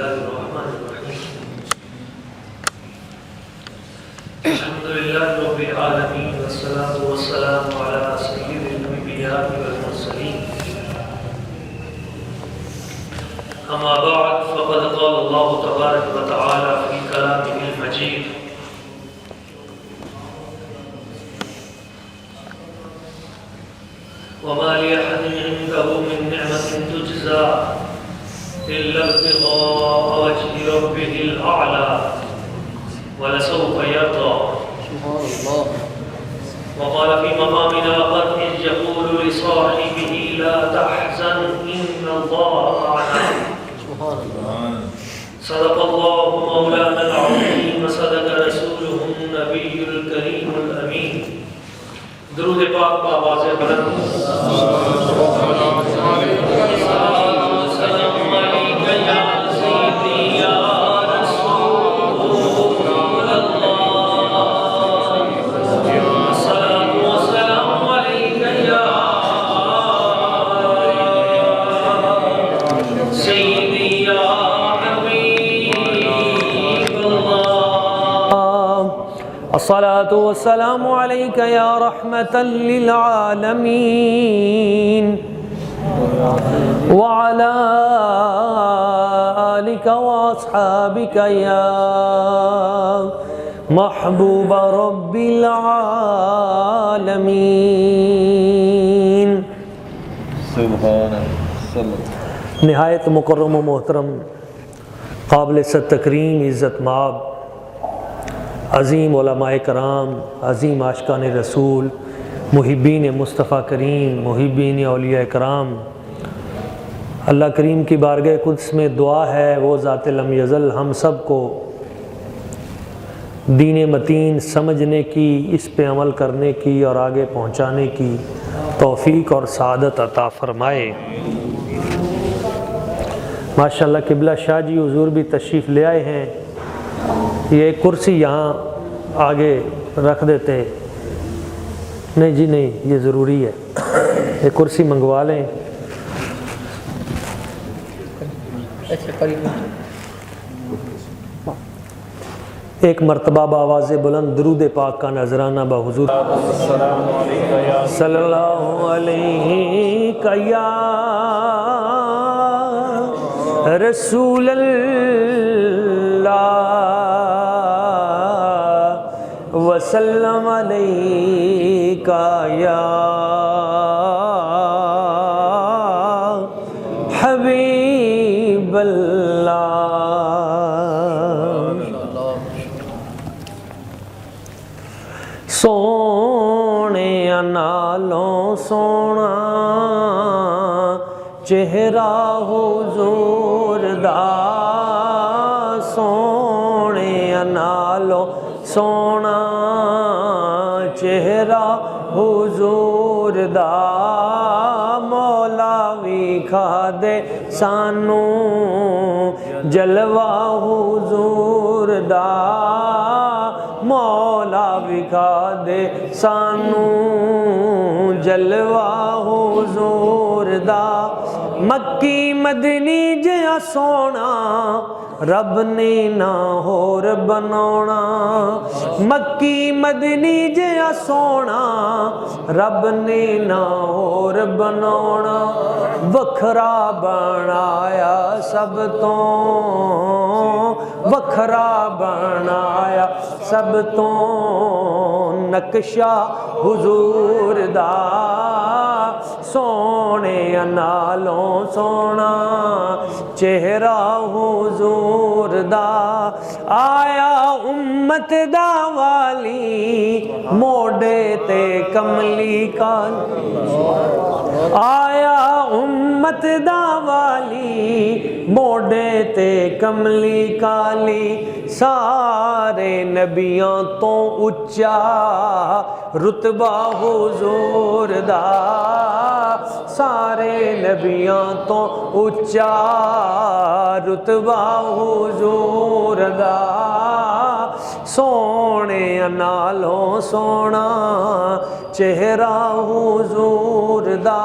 الله الرحمن الرحيم الحمد لله رب العالمين والصلاة والسلام على سيد الأنبياء والمرسلين أما بعد فقد قال الله تبارك وتعالى في كلامه المجيد وما لأحد عنده من نعمة تجزى إلا ابتغاء وجه ربه الأعلى ولسوف يرضى. سبحان الله. وقال في مقام آخر إذ يقول لصاحبه لا تحزن إن الله معنا. سبحان الله. صدق الله مولانا العظيم وصدق رسوله النبي الكريم الأمين. درود پاک بآواز بلند. الصلاة والسلام عليك يا رحمة للعالمين وعلى آلك وأصحابك يا محبوب رب العالمين. سبحان اللہ. نہایت مکرم و محترم، قابل تکریم، عزت مآب، عظیم علماء کرام، عظیم عاشقان رسول، محبین مصطفیٰ کریم، محبین اولیاء کرام، اللہ کریم کی بارگاہ قدس میں دعا ہے وہ ذات لم یزل ہم سب کو دین متین سمجھنے کی، اس پہ عمل کرنے کی اور آگے پہنچانے کی توفیق اور سعادت عطا فرمائے. ماشاءاللہ قبلہ شاہ جی حضور بھی تشریف لے آئے ہیں. یہ کرسی یہاں آگے رکھ دیتے. نہیں جی نہیں، یہ ضروری ہے، یہ کرسی منگوا لیں. ایک مرتبہ بآواز بلند درود پاک کا نذرانہ بحضور صلی اللہ علیہ یا رسول اللہ وسلم علیک یا حبیب اللہ. سونے نالوں سونا چہرہ حضور دا، سونے نالوں سونا چہرہ حضور دا، مولا وکھا دے سانو جلوہ حضور دا، مولا وکھا دے سانو جلوہ حضور دا. مکی مدنی جیا سونا رب نے نہ ہور بناونا، مکی مدنی جیا سونا رب نے نہ ہور بناونا. وکھرا بنایا سب تو، وکھرا بنایا سب تو نقشہ حضور دا، سونے نالوں سونا چہرہ حضور دا. آیا امت دا والی موڈے تے کملی کالی، آیا امت دا والی موڈے تے کملی کالی. سارے نبیوں تو اچا رتبہ حضور دا، سارے نبیوں تو اچا رتبہ حضور دا. سونے نالوں سونا چہرہ حضور دا.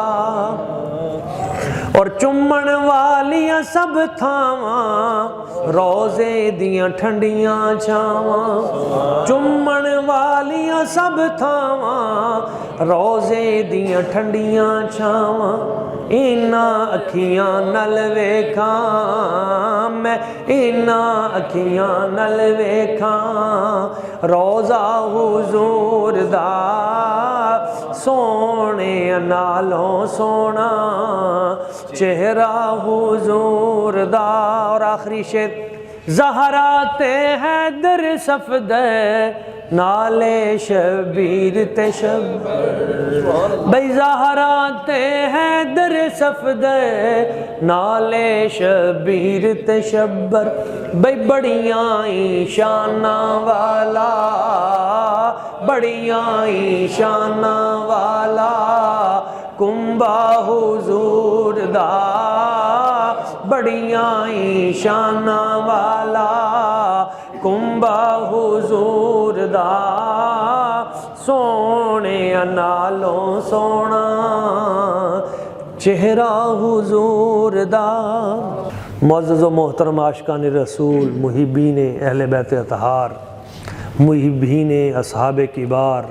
اور چمن والیاں سب تھاواں روزے دیاں ٹھنڈیاں چھاواں چمن والیاں سب تھاواں روزے دیاں ٹھنڈیاں چھاواں انہاں اکھیاں نال ویکھاں میں انہاں اکھیاں نال ویکھاں روزہ حضور دا سونے نالوں سونا چہرہ حضور دا۔ اور آخری شعر زہرا تے حیدر صفدے نالے شبیر تے شبر بھئی زہرا تے حیدر صفدے نالے شبیر تے شبر بھئی بڑیاں شانہ والا بڑیاں شانہ والا کنبا حضور دا بڑیاں شانہ والا کنبا حضور دا سونے نالوں سونا چہرہ حضور دا۔ معزز و محترم عاشقان رسول، محبین اہل بیت اطہار، محبین اصحاب کبار،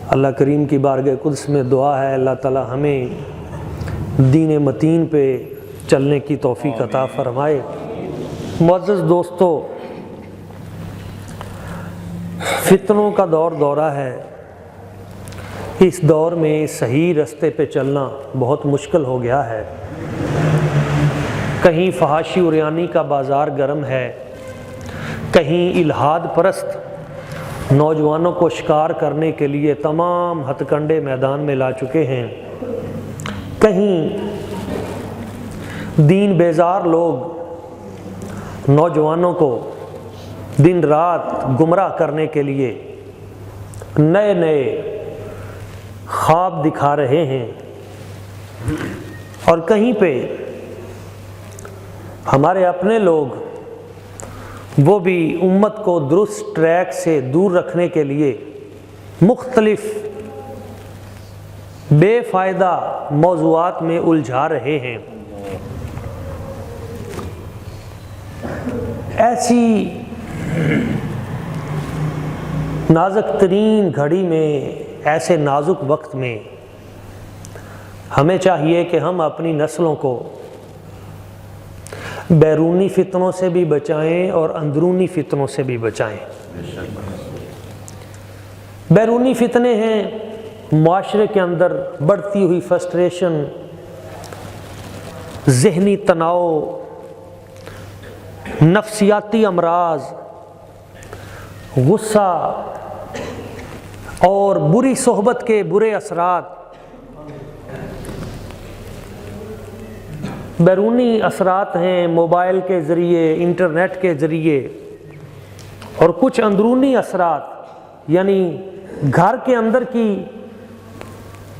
اللہ کریم کی بارگاہ قدس میں دعا ہے اللہ تعالی ہمیں دین متین پہ چلنے کی توفیق عطا فرمائے۔ معزز دوستو، فتنوں کا دورہ ہے۔ اس دور میں صحیح رستے پہ چلنا بہت مشکل ہو گیا ہے۔ کہیں فحاشی عریانی کا بازار گرم ہے، کہیں الہاد پرست نوجوانوں کو شکار کرنے کے لیے تمام ہتھ کنڈے میدان میں لا چکے ہیں، کہیں دین بیزار لوگ نوجوانوں کو دن رات گمراہ کرنے کے لیے نئے نئے خواب دکھا رہے ہیں، اور کہیں پہ ہمارے اپنے لوگ وہ بھی امت کو درست ٹریک سے دور رکھنے کے لیے مختلف بے فائدہ موضوعات میں الجھا رہے ہیں۔ ایسی نازک ترین گھڑی میں، ایسے نازک وقت میں ہمیں چاہیے کہ ہم اپنی نسلوں کو بیرونی فتنوں سے بھی بچائیں اور اندرونی فتنوں سے بھی بچائیں۔ بیرونی فتنے ہیں معاشرے کے اندر بڑھتی ہوئی فرسٹریشن، ذہنی تناؤ، نفسیاتی امراض، غصہ اور بری صحبت کے برے اثرات۔ بیرونی اثرات ہیں موبائل کے ذریعے، انٹرنیٹ کے ذریعے، اور کچھ اندرونی اثرات یعنی گھر کے اندر کی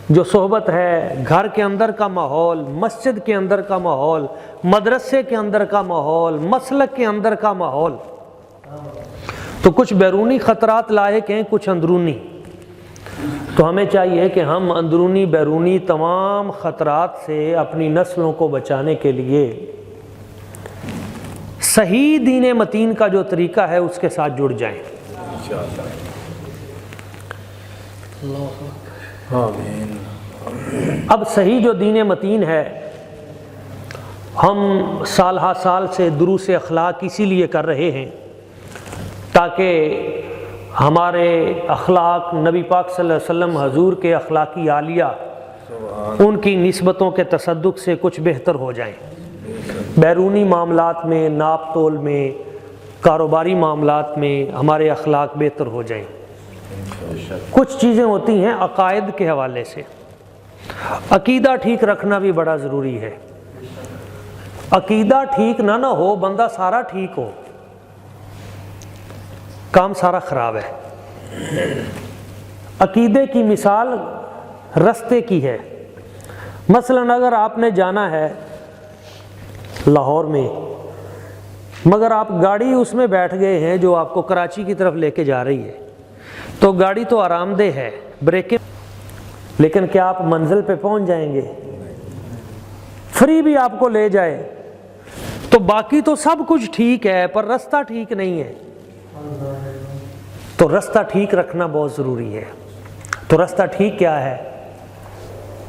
جو صحبت ہے، گھر کے اندر کا ماحول، مسجد کے اندر کا ماحول، مدرسے کے اندر کا ماحول، مسلک کے اندر کا ماحول۔ تو کچھ بیرونی خطرات لاحق ہیں، کچھ اندرونی۔ تو ہمیں چاہیے کہ ہم اندرونی بیرونی تمام خطرات سے اپنی نسلوں کو بچانے کے لیے صحیح دین متین کا جو طریقہ ہے اس کے ساتھ جڑ جائیں۔ اب صحیح جو دین متین ہے، ہم سال ہا سال سے دروس اخلاق اسی لیے کر رہے ہیں تاکہ ہمارے اخلاق نبی پاک صلی اللہ علیہ وسلم حضور کے اخلاقی عالیہ ان کی نسبتوں کے تصدق سے کچھ بہتر ہو جائیں، بیرونی معاملات میں، ناپ تول میں، کاروباری معاملات میں ہمارے اخلاق بہتر ہو جائیں۔ کچھ چیزیں ہوتی ہیں عقائد کے حوالے سے، عقیدہ ٹھیک رکھنا بھی بڑا ضروری ہے۔ عقیدہ ٹھیک نہ ہو، بندہ سارا ٹھیک ہو، کام سارا خراب ہے۔ عقیدے کی مثال رستے کی ہے۔ مثلا اگر آپ نے جانا ہے لاہور میں، مگر آپ گاڑی اس میں بیٹھ گئے ہیں جو آپ کو کراچی کی طرف لے کے جا رہی ہے، تو گاڑی تو آرام دہ ہے، بریکیں، لیکن کیا آپ منزل پہ پہنچ جائیں گے؟ فری بھی آپ کو لے جائے تو باقی تو سب کچھ ٹھیک ہے پر رستہ ٹھیک نہیں ہے، تو رستہ ٹھیک رکھنا بہت ضروری ہے۔ تو رستہ ٹھیک کیا ہے؟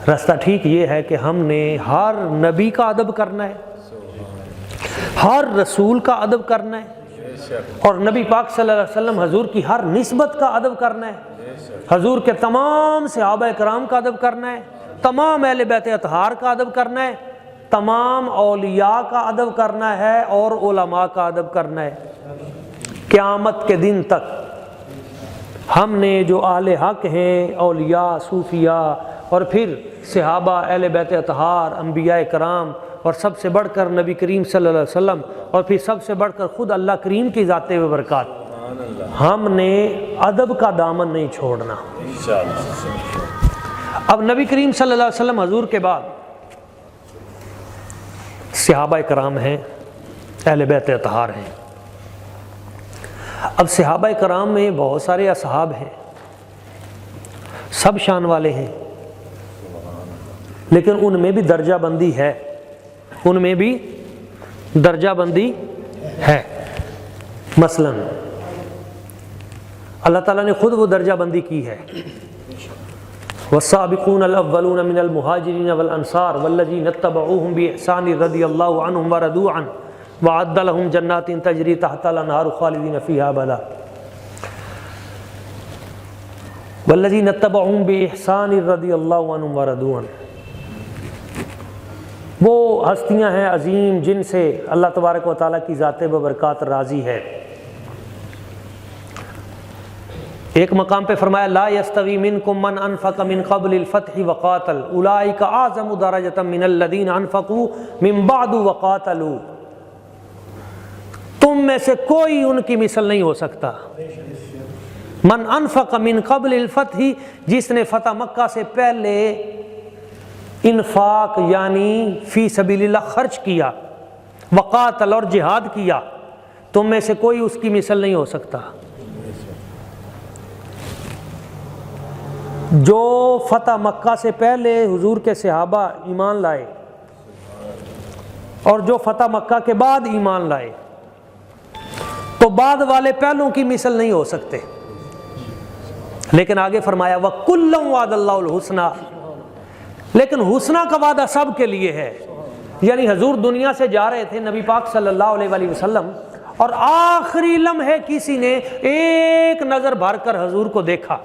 رستہ ٹھیک یہ ہے کہ ہم نے ہر نبی کا ادب کرنا ہے، ہر رسول کا ادب کرنا ہے، اور نبی پاک صلی اللہ علیہ وسلم حضور کی ہر نسبت کا ادب کرنا ہے، حضور کے تمام صحابہ کرام کا ادب کرنا ہے، تمام اہل بیت اطہار کا ادب کرنا ہے، تمام اولیاء کا ادب کرنا ہے اور علماء کا ادب کرنا ہے۔ قیامت کے دن تک ہم نے جو اہل حق ہیں، اولیاء، صوفیاء، اور پھر صحابہ، اہل بیت اطہار، انبیاء کرام، اور سب سے بڑھ کر نبی کریم صلی اللہ علیہ وسلم، اور پھر سب سے بڑھ کر خود اللہ کریم کی ذات و برکات، ہم نے ادب کا دامن نہیں چھوڑنا۔ اب نبی کریم صلی اللہ علیہ وسلم حضور کے بعد صحابہ کرام ہیں، اہل بیت اطہار ہیں۔ اب صحابہ کرام میں بہت سارے اصحاب ہیں، سب شان والے ہیں، لیکن ان میں بھی درجہ بندی ہے، ان میں بھی درجہ بندی ہے۔ مثلا اللہ تعالیٰ نے خود وہ درجہ بندی کی ہے، والسابقون الاولون من المہاجرین والانصار والذین اتبعوہم بإحسان رضی اللہ عنہم ورضوا عنہ وأعد لهم جنات تجری تحت الانہار خالدین فیہا ابدا والذین اتبعوہم بإحسان رضی اللہ عنہم ورضوا عنہ۔ وہ ہستیاں ہیں عظیم جن سے اللہ تبارک و تعالیٰ کی ذات ببرکات راضی ہے۔ ایک مقام پہ فرمایا لا یستوی منکم من انفق من قبل الفتح وقاتل اولئک اعظم درجۃ من الذین انفقوا من بعد وقاتلوا۔ تم میں سے کوئی ان کی مثل نہیں ہو سکتا۔ من انفق من قبل الفتح، جس نے فتح مکہ سے پہلے انفاق یعنی فی سبیل اللہ خرچ کیا، وقاتل اور جہاد کیا، تم میں سے کوئی اس کی مثل نہیں ہو سکتا۔ جو فتح مکہ سے پہلے حضور کے صحابہ ایمان لائے اور جو فتح مکہ کے بعد ایمان لائے، تو بعد والے پہلوں کی مثل نہیں ہو سکتے۔ لیکن آگے فرمایا وَكُلًّا وَعَدَ اللَّهُ الْحُسْنَى، لیکن حسنہ کا وعدہ سب کے لیے ہے۔ یعنی حضور دنیا سے جا رہے تھے، نبی پاک صلی اللہ علیہ وآلہ وسلم، اور آخری لمحے کسی نے ایک نظر بھر کر حضور کو دیکھا،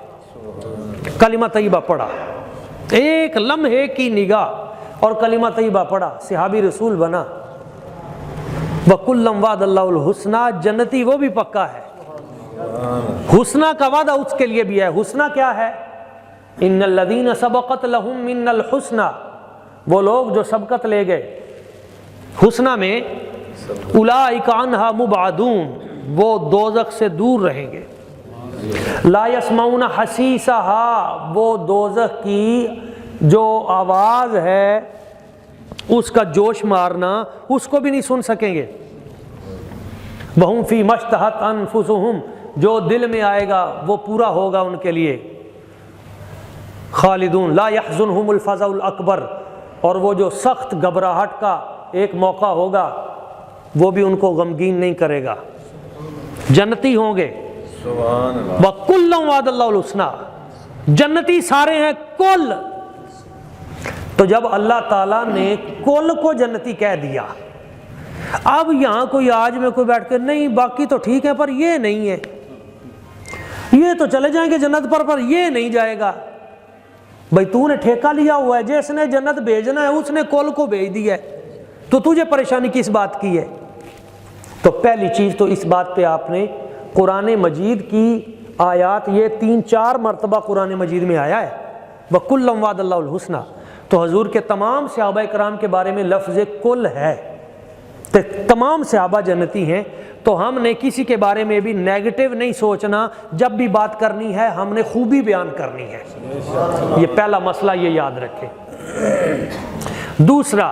کلمہ طیبہ پڑھا، ایک لمحے کی نگاہ اور کلمہ طیبہ پڑھا، صحابی رسول بنا۔ وَكُلًّا وَعَدَ اللَّهُ الْحُسْنَى، جنتی وہ بھی پکا ہے، حسنہ کا وعدہ اس کے لیے بھی ہے۔ حسنہ کیا ہے؟ ان الذین سبقت لہم من الحسنى، وہ لوگ جو سبقت لے گئے حسنہ میں، اولئک عنہا مبعدون، وہ دوزخ سے دور رہیں گے۔ لا یسمعون حسیسہا، وہ دوزخ کی جو آواز ہے اس کا جوش مارنا اس کو بھی نہیں سن سکیں گے۔ وہم فی مشتہت انفسہم، جو دل میں آئے گا وہ پورا ہوگا ان کے لیے۔ خالدون لا یحزنہم الفزع الاکبر، اور وہ جو سخت گھبراہٹ کا ایک موقع ہوگا وہ بھی ان کو غمگین نہیں کرے گا، جنتی ہوں گے۔ وَكُلًّا وَعَدَ اللَّهُ الْحُسْنَى، جنتی سارے ہیں کل۔ تو جب اللہ تعالیٰ نے کل کو جنتی کہہ دیا، اب یہاں کوئی آج میں کوئی بیٹھ کے نہیں باقی تو ٹھیک ہے پر یہ نہیں ہے، یہ تو چلے جائیں گے جنت پر یہ نہیں جائے گا، بھائی تو نے ٹھیکہ لیا ہوا ہے، جس نے جنت بھیجنا ہے اس نے کل کو بھیج دیا ہے، تو تجھے پریشانی کس بات کی ہے؟ تو پہلی چیز تو اس بات پہ آپ نے قرآن مجید کی آیات، یہ 3-4 مرتبہ قرآن مجید میں آیا ہے وَكُلًّا وَعَدَ اللَّهُ الْحُسْنَى، تو حضور کے تمام صحابہ کرام کے بارے میں لفظ کل ہے، تمام صحابہ جنتی ہیں۔ تو ہم نے کسی کے بارے میں بھی نیگیٹو نہیں سوچنا، جب بھی بات کرنی ہے ہم نے خوبی بیان کرنی ہے، یہ پہلا مسئلہ یہ یاد رکھیں۔ دوسرا،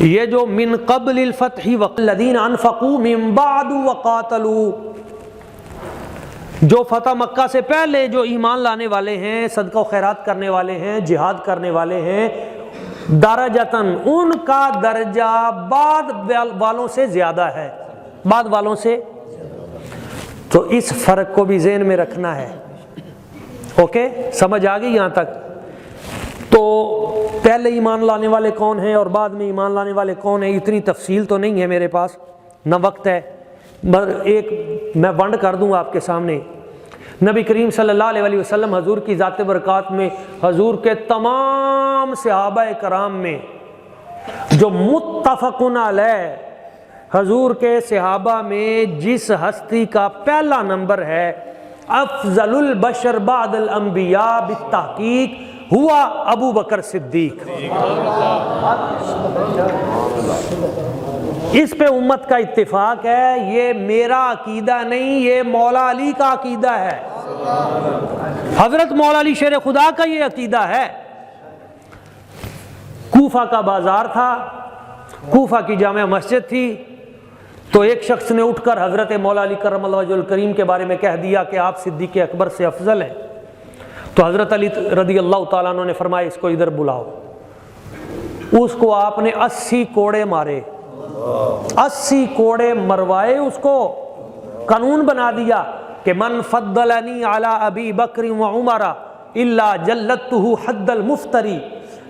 یہ جو من قبل الفتح والذین انفقوا من بعد وقاتلوا، جو فتح مکہ سے پہلے جو ایمان لانے والے ہیں، صدقہ و خیرات کرنے والے ہیں، جہاد کرنے والے ہیں، درجتن، ان کا درجہ بعد والوں سے زیادہ ہے، بعد والوں سے۔ تو اس فرق کو بھی ذہن میں رکھنا ہے۔ اوکے، سمجھ آ گئی یہاں تک؟ تو پہلے ایمان لانے والے کون ہیں اور بعد میں ایمان لانے والے کون ہیں، اتنی تفصیل تو نہیں ہے میرے پاس، نہ وقت ہے، ایک میں ونڈ کر دوں آپ کے سامنے۔ نبی کریم صلی اللہ علیہ وسلم حضور کی ذات برکات میں حضور کے تمام صحابہ کرام میں جو متفقن علیہ حضور کے صحابہ میں جس ہستی کا پہلا نمبر ہے افضل البشر بعد الانبیاء بالتحقیق ہوا ابو بکر صدیق۔ اس پہ امت کا اتفاق ہے، یہ میرا عقیدہ نہیں، یہ مولا علی کا عقیدہ ہے، حضرت مولا علی شیر خدا کا یہ عقیدہ ہے۔ کوفہ کا بازار تھا، کوفہ کی جامع مسجد تھی، تو ایک شخص نے اٹھ کر حضرت مولا علی کرم اللہ وجہہ الکریم کے بارے میں کہہ دیا کہ آپ صدیق اکبر سے افضل ہیں۔ تو حضرت علی رضی اللہ تعالیٰ عنہ نے فرمایا اس کو ادھر بلاؤ۔ اس کو آپ نے 80 کوڑے مارے، 80 کوڑے مروائے، اس کو قانون بنا دیا کہ من فضلنی علی ابی بکر و عمر الا جلدتہ حد المفتری،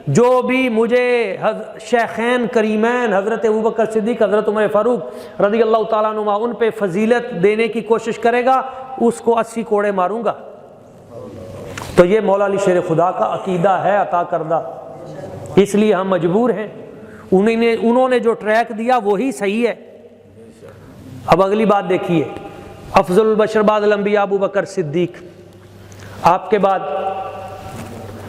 جو بھی مجھے شیخین کریمین حضرت ابوبکر صدیق حضرت عمر فاروق رضی اللہ تعالیٰ عنہ ان پہ فضیلت دینے کی کوشش کرے گا اس کو 80 کوڑے ماروں گا۔ تو یہ مولا علی شیر خدا کا عقیدہ ہے عطا کردہ، اس لیے ہم مجبور ہیں، انہوں نے جو ٹریک دیا وہی صحیح ہے۔ اب اگلی بات دیکھیے، افضل البشر بعد الانبیاء ابو بکر صدیق، آپ کے بعد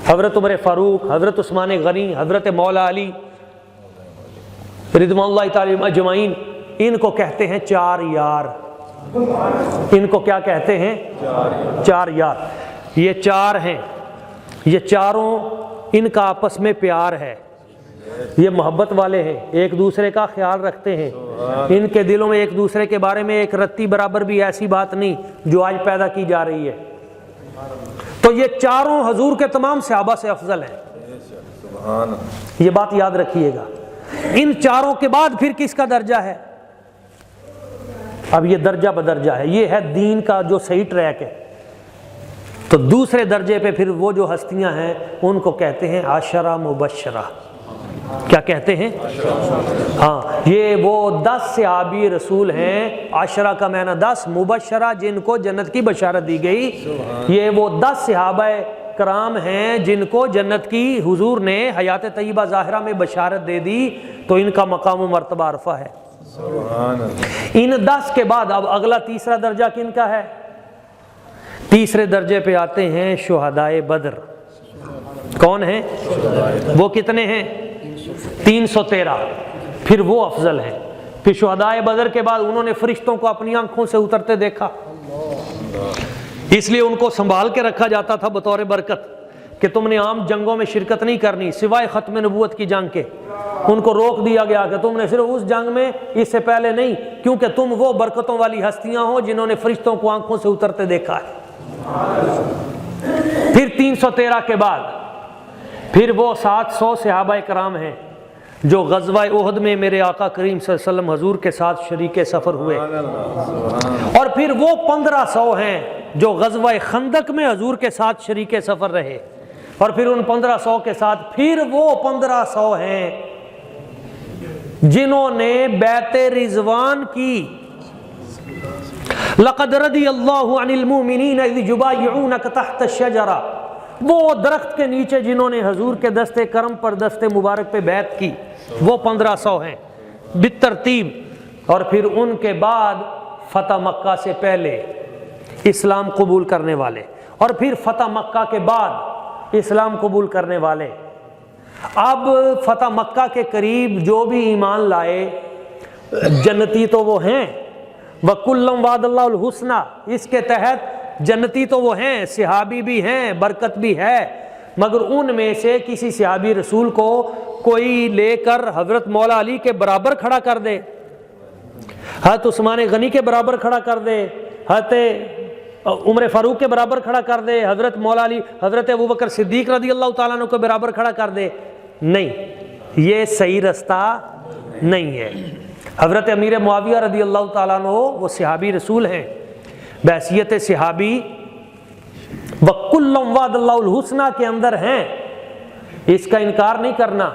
حضرت عمر فاروق، حضرت عثمان غنی، حضرت مولا علی رضوان اللہ تعالی اجمعین، ان کو کہتے ہیں چار یار۔ ان کو کیا کہتے ہیں؟ چار یار۔ یہ چار ہیں، یہ چاروں ان کا آپس میں پیار ہے، یہ محبت والے ہیں، ایک دوسرے کا خیال رکھتے ہیں، ان کے دلوں میں ایک دوسرے کے بارے میں ایک رتی برابر بھی ایسی بات نہیں جو آج پیدا کی جا رہی ہے۔ تو یہ چاروں حضور کے تمام صحابہ سے افضل ہیں، یہ بات یاد رکھیے گا۔ ان چاروں کے بعد پھر کس کا درجہ ہے؟ اب یہ درجہ بدرجہ ہے، یہ ہے دین کا جو صحیح ٹریک ہے۔ تو دوسرے درجے پہ پھر وہ جو ہستیاں ہیں ان کو کہتے ہیں عشرہ مبشرہ۔ کیا کہتے ہیں؟ ہاں، یہ وہ 10 صحابی رسول ہیں، عشرہ کا معنی 10، مبشرہ جن کو جنت کی بشارت دی گئی، یہ وہ 10 صحابہ کرام ہیں جن کو جنت کی حضور نے حیات طیبہ ظاہرہ میں بشارت دے دی، تو ان کا مقام و مرتبہ عرفہ ہے۔ ان 10 کے بعد اب اگلا تیسرا درجہ کن کا ہے؟ تیسرے درجے پہ آتے ہیں شہدائے بدر۔ کون ہیں وہ؟ کتنے ہیں؟ 313۔ پھر وہ افضل ہیں۔ پھر شہدائے بدر کے بعد انہوں نے فرشتوں کو اپنی آنکھوں سے اترتے دیکھا، اس لیے ان کو سنبھال کے رکھا جاتا تھا بطور برکت کہ تم نے عام جنگوں میں شرکت نہیں کرنی سوائے ختم نبوت کی جنگ کے۔ ان کو روک دیا گیا کہ تم نے صرف اس جنگ میں، اس سے پہلے نہیں، کیونکہ تم وہ برکتوں والی ہستیاں ہو جنہوں نے فرشتوں کو آنکھوں سے اترتے دیکھا ہے۔ پھر 313 کے بعد پھر وہ 700 صحابہ کرام ہیں جو غزوہ احد میں میرے آقا کریم صلی اللہ علیہ وسلم حضور کے ساتھ شریک سفر ہوئے، اور پھر وہ 1500 ہیں جو غزوہ خندق میں حضور کے ساتھ شریک سفر رہے، اور پھر ان 1500 کے ساتھ پھر وہ 1500 ہیں جنہوں نے بیعت رضوان کی۔ لقد رضی اللہ عن المؤمنین اذ یبایعونک تحت الشجرہ، وہ درخت کے نیچے جنہوں نے حضور کے دستے کرم پر دستے مبارک پہ بیعت کی، وہ 1500 ہیں بالترتیب۔ اور پھر ان کے بعد فتح مکہ سے پہلے اسلام قبول کرنے والے، اور پھر فتح مکہ کے بعد اسلام قبول کرنے والے۔ اب فتح مکہ کے قریب جو بھی ایمان لائے جنتی تو وہ ہیں، وَكُلًّا وَعَدَ اللَّهُ الْحُسْنَى، اس کے تحت جنتی تو وہ ہیں، صحابی بھی ہیں، برکت بھی ہے، مگر ان میں سے کسی صحابی رسول کو کوئی لے کر حضرت مولا علی کے برابر کھڑا کر دے، حضرت عثمان غنی کے برابر کھڑا کر دے، حضرت عمر فاروق کے برابر کھڑا کر دے، حضرت مولا علی، حضرت ابوبکر صدیق رضی اللہ تعالیٰ عنہ کے برابر کھڑا کر دے، نہیں، یہ صحیح رستہ نہیں ہے۔ حضرت امیر معاویہ رضی اللہ تعالیٰ عنہ وہ صحابی رسول ہیں، بحیثیت صحابی وَكُلًّا وَعَدَ اللَّهُ الْحُسْنَى کے اندر ہیں، اس کا انکار نہیں کرنا،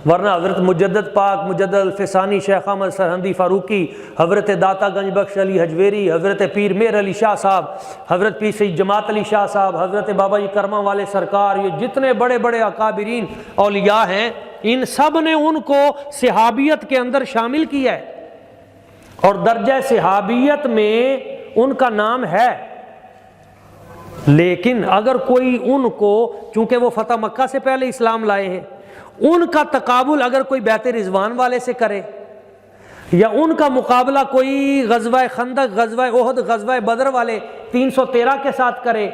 ورنہ حضرت مجدد پاک مجدد الفسانی شیخ احمد سرہندی فاروقی، حضرت داتا گنج بخش علی حجویری، حضرت پیر میر علی شاہ صاحب، حضرت پیر سید جماعت علی شاہ صاحب، حضرت بابا جی کرما والے سرکار، یہ جتنے بڑے بڑے اکابرین اولیاء ہیں، ان سب نے ان کو صحابیت کے اندر شامل کیا ہے، اور درجہ صحابیت میں ان کا نام ہے۔ لیکن اگر کوئی ان کو، چونکہ وہ فتح مکہ سے پہلے اسلام لائے ہیں، ان کا تقابل اگر کوئی بیعت رضوان والے سے کرے، یا ان کا مقابلہ کوئی غزوہ خندق، غزوہ احد، غزوہ بدر والے 313 کے ساتھ کرے،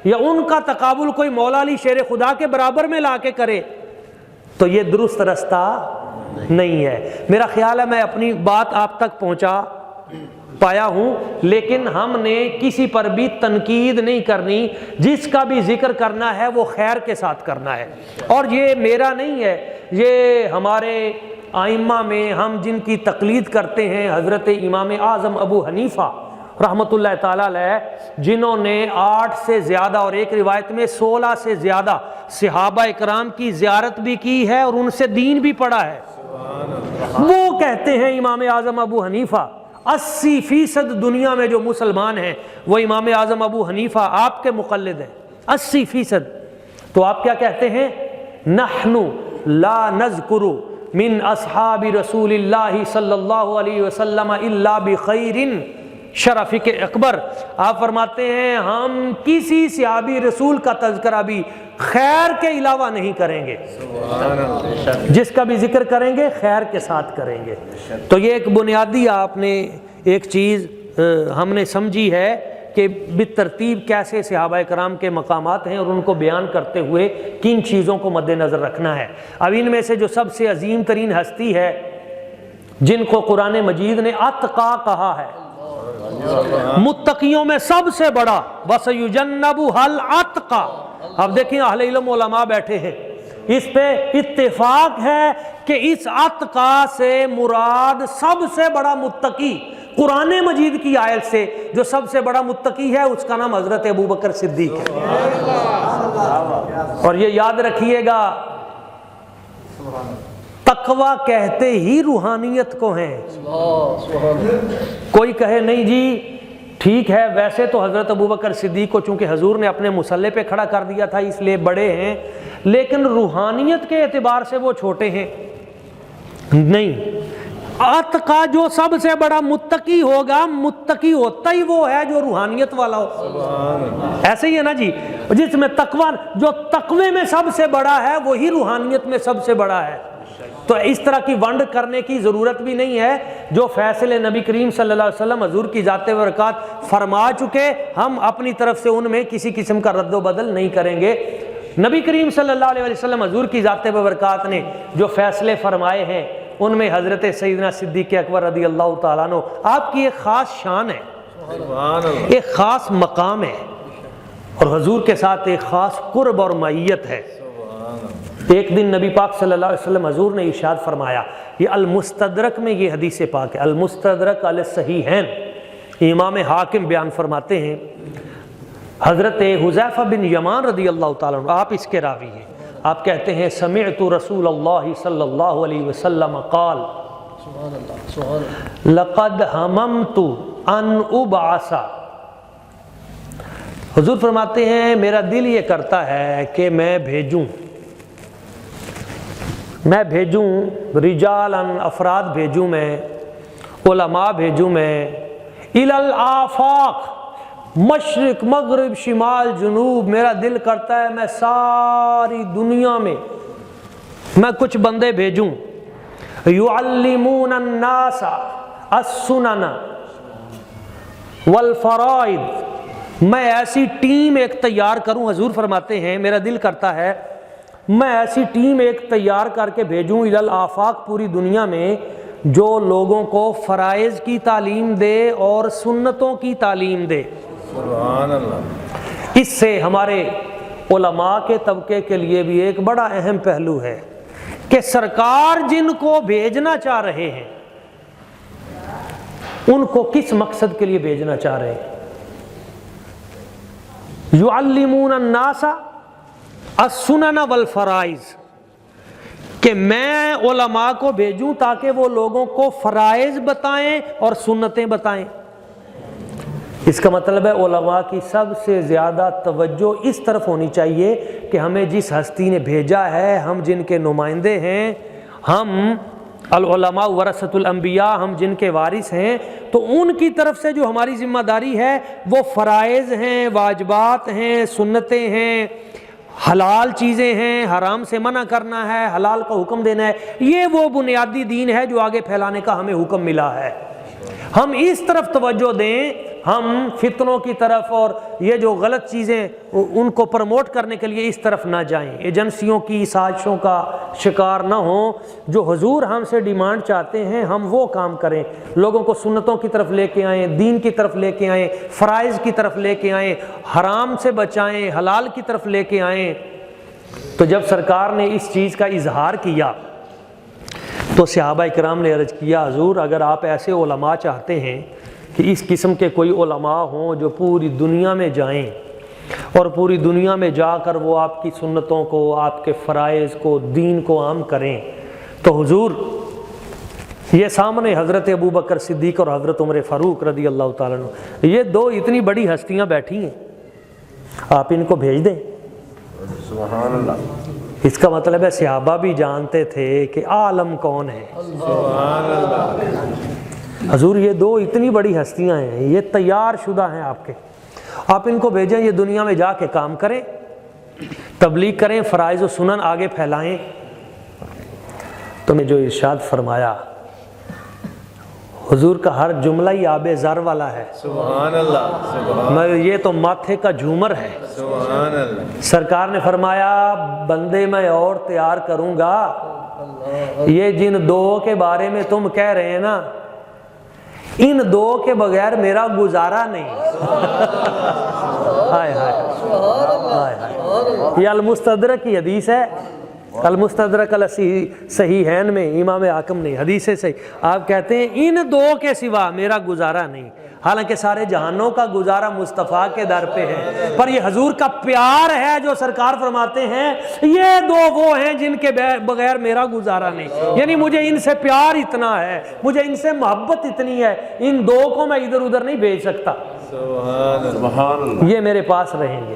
یا ان کا تقابل کوئی مولا علی شیر خدا کے برابر میں لا کے کرے، تو یہ درست رستہ نہیں ہے۔ میرا خیال ہے میں اپنی بات آپ تک پہنچا پایا ہوں، لیکن ہم نے کسی پر بھی تنقید نہیں کرنی، جس کا بھی ذکر کرنا ہے وہ خیر کے ساتھ کرنا ہے، اور یہ میرا نہیں ہے، یہ ہمارے ائمہ میں ہم جن کی تقلید کرتے ہیں، حضرت امام اعظم ابو حنیفہ رحمۃ اللہ تعالیٰ علیہ، جنہوں نے 8 سے زیادہ اور ایک روایت میں 16 سے زیادہ صحابہ اکرام کی زیارت بھی کی ہے اور ان سے دین بھی پڑھا ہے، وہ کہتے ہیں امام اعظم ابو حنیفہ 80% دنیا میں جو مسلمان ہیں وہ امام اعظم ابو حنیفہ آپ کے مقلد ہیں، 80%۔ تو آپ کیا کہتے ہیں؟ نحن لا نذکر من اصحاب رسول اللہ صلی اللہ علیہ وسلم الا بخیر شرفک اکبر۔ آپ فرماتے ہیں ہم کسی صحابی رسول کا تذکرہ بھی خیر کے علاوہ نہیں کریں گے، جس کا بھی ذکر کریں گے خیر کے ساتھ کریں گے۔ تو یہ ایک بنیادی آپ نے ایک چیز ہم نے سمجھی ہے کہ بالترتیب کیسے صحابہ کرام کے مقامات ہیں، اور ان کو بیان کرتے ہوئے کن چیزوں کو مد نظر رکھنا ہے۔ اب ان میں سے جو سب سے عظیم ترین ہستی ہے، جن کو قرآن مجید نے اتقا کہا ہے، متقیوں میں سب سے بڑا، وَسَيُجَنَّبُهَا الْأَتْقَى۔ اب دیکھیں اہل علم علماء بیٹھے ہیں، اس پہ اتفاق ہے کہ اس اتقا سے مراد سب سے بڑا متقی، قرآن مجید کی آیت سے جو سب سے بڑا متقی ہے اس کا نام حضرت ابوبکر صدیق ہے۔ اور یہ یاد رکھیے گا، تقوی کہتے ہی روحانیت کو ہیں۔ کوئی کہے نہیں جی ٹھیک ہے، ویسے تو حضرت ابوبکر صدیق کو چونکہ حضور نے اپنے مصلے پہ کھڑا کر دیا تھا اس لیے بڑے ہیں، لیکن روحانیت کے اعتبار سے وہ چھوٹے ہیں، نہیں۔ اتقا جو سب سے بڑا متقی ہوگا، متقی ہوتا ہی وہ ہے جو روحانیت والا ہو، ایسے ہی ہے نا جی، جس میں تقوی، جو تقوی میں سب سے بڑا ہے وہی روحانیت میں سب سے بڑا ہے۔ تو اس طرح کی ونڈ کرنے کی ضرورت بھی نہیں ہے، جو فیصلے نبی کریم صلی اللہ علیہ وسلم حضور کی ذات برکات فرما چکے، ہم اپنی طرف سے ان میں کسی قسم کا رد و بدل نہیں کریں گے۔ نبی کریم صلی اللہ علیہ وسلم حضور کی ذات برکات نے جو فیصلے فرمائے ہیں، ان میں حضرت سیدنا صدیق اکبر رضی اللہ تعالیٰ عنہ آپ کی ایک خاص شان ہے، ایک خاص مقام ہے، اور حضور کے ساتھ ایک خاص قرب اور معیت ہے۔ ایک دن نبی پاک صلی اللہ علیہ وسلم حضور نے ارشاد فرمایا، یہ المستدرک میں یہ حدیث پاک ہے، المستدرک علی الصحیحین، امام حاکم بیان فرماتے ہیں، حضرت حذیفہ بن یمان رضی اللہ تعالیٰ عنہ آپ اس کے راوی ہیں، آپ کہتے ہیں سمعت رسول اللہ صلی اللہ علیہ وسلم قال لقد ہممت ان ابعث، حضور فرماتے ہیں میرا دل یہ کرتا ہے کہ میں بھیجوں رجالاً، افراد بھیجوں، میں علماء بھیجوں، میں الی الآفاق، مشرق مغرب شمال جنوب، میرا دل کرتا ہے میں ساری دنیا میں میں کچھ بندے بھیجوں، یعلمون الناس السنن والفرائض، میں ایسی ٹیم ایک تیار کروں، حضور فرماتے ہیں میرا دل کرتا ہے میں ایسی ٹیم ایک تیار کر کے بھیجوں الی الآفاق، پوری دنیا میں، جو لوگوں کو فرائض کی تعلیم دے اور سنتوں کی تعلیم دے۔ سبحان اللہ۔ اس سے ہمارے علماء کے طبقے کے لیے بھی ایک بڑا اہم پہلو ہے کہ سرکار جن کو بھیجنا چاہ رہے ہیں ان کو کس مقصد کے لیے بھیجنا چاہ رہے ہیں؟ یعلمون الناس السنن والفرائض، کہ میں علماء کو بھیجوں تاکہ وہ لوگوں کو فرائض بتائیں اور سنتیں بتائیں۔ اس کا مطلب ہے علماء کی سب سے زیادہ توجہ اس طرف ہونی چاہیے کہ ہمیں جس ہستی نے بھیجا ہے، ہم جن کے نمائندے ہیں، ہم العلماء ورثۃ الانبیاء، ہم جن کے وارث ہیں، تو ان کی طرف سے جو ہماری ذمہ داری ہے وہ فرائض ہیں، واجبات ہیں، سنتیں ہیں، حلال چیزیں ہیں، حرام سے منع کرنا ہے، حلال کا حکم دینا ہے۔ یہ وہ بنیادی دین ہے جو آگے پھیلانے کا ہمیں حکم ملا ہے۔ ہم اس طرف توجہ دیں، ہم فتنوں کی طرف اور یہ جو غلط چیزیں ان کو پروموٹ کرنے کے لیے اس طرف نہ جائیں، ایجنسیوں کی سازشوں کا شکار نہ ہوں۔ جو حضور ہم سے ڈیمانڈ چاہتے ہیں ہم وہ کام کریں، لوگوں کو سنتوں کی طرف لے کے آئیں، دین کی طرف لے کے آئیں، فرائض کی طرف لے کے آئیں، حرام سے بچائیں، حلال کی طرف لے کے آئیں۔ تو جب سرکار نے اس چیز کا اظہار کیا تو صحابہ کرام نے عرض کیا، حضور اگر آپ ایسے علماء چاہتے ہیں کہ اس قسم کے کوئی علماء ہوں جو پوری دنیا میں جائیں اور پوری دنیا میں جا کر وہ آپ کی سنتوں کو، آپ کے فرائض کو، دین کو عام کریں، تو حضور یہ سامنے حضرت ابوبکر صدیق اور حضرت عمر فاروق رضی اللہ تعالیٰ عنہ، یہ دو اتنی بڑی ہستیاں بیٹھی ہیں، آپ ان کو بھیج دیں۔ سبحان اللہ۔ اس کا مطلب ہے صحابہ بھی جانتے تھے کہ عالم کون ہے۔ سبحان اللہ۔ حضور یہ دو اتنی بڑی ہستیاں ہیں، یہ تیار شدہ ہیں آپ کے، آپ ان کو بھیجیں، یہ دنیا میں جا کے کام کریں، تبلیغ کریں، فرائض و سنن آگے پھیلائیں۔ تو میں جو ارشاد فرمایا، حضور کا ہر جملہ ہی آب زر والا ہے۔ سبحان اللہ۔ سبحان یہ تو ماتھے کا جھومر ہے۔ سبحان اللہ۔ سرکار نے فرمایا بندے میں اور تیار کروں گا، یہ جن دو کے بارے میں تم کہہ رہے ہیں نا، ان دو کے بغیر میرا گزارا نہیں۔ ہائے ہائے ہائے ہائے، یہ المستدرک کی حدیث ہے، المستدرک صحیحین میں امام حاکم نے حدیث ہے صحیح، آپ کہتے ہیں ان دو کے سوا میرا گزارا نہیں۔ حالانکہ سارے جہانوں کا گزارا مصطفیٰ کے در پہ ہے، پر یہ حضور کا پیار ہے جو سرکار فرماتے ہیں یہ دو وہ ہیں جن کے بغیر میرا گزارا نہیں، یعنی مجھے ان سے پیار اتنا ہے، مجھے ان سے محبت اتنی ہے، ان دو کو میں ادھر ادھر نہیں بھیج سکتا، سبحان اللہ۔ یہ میرے پاس رہیں گے۔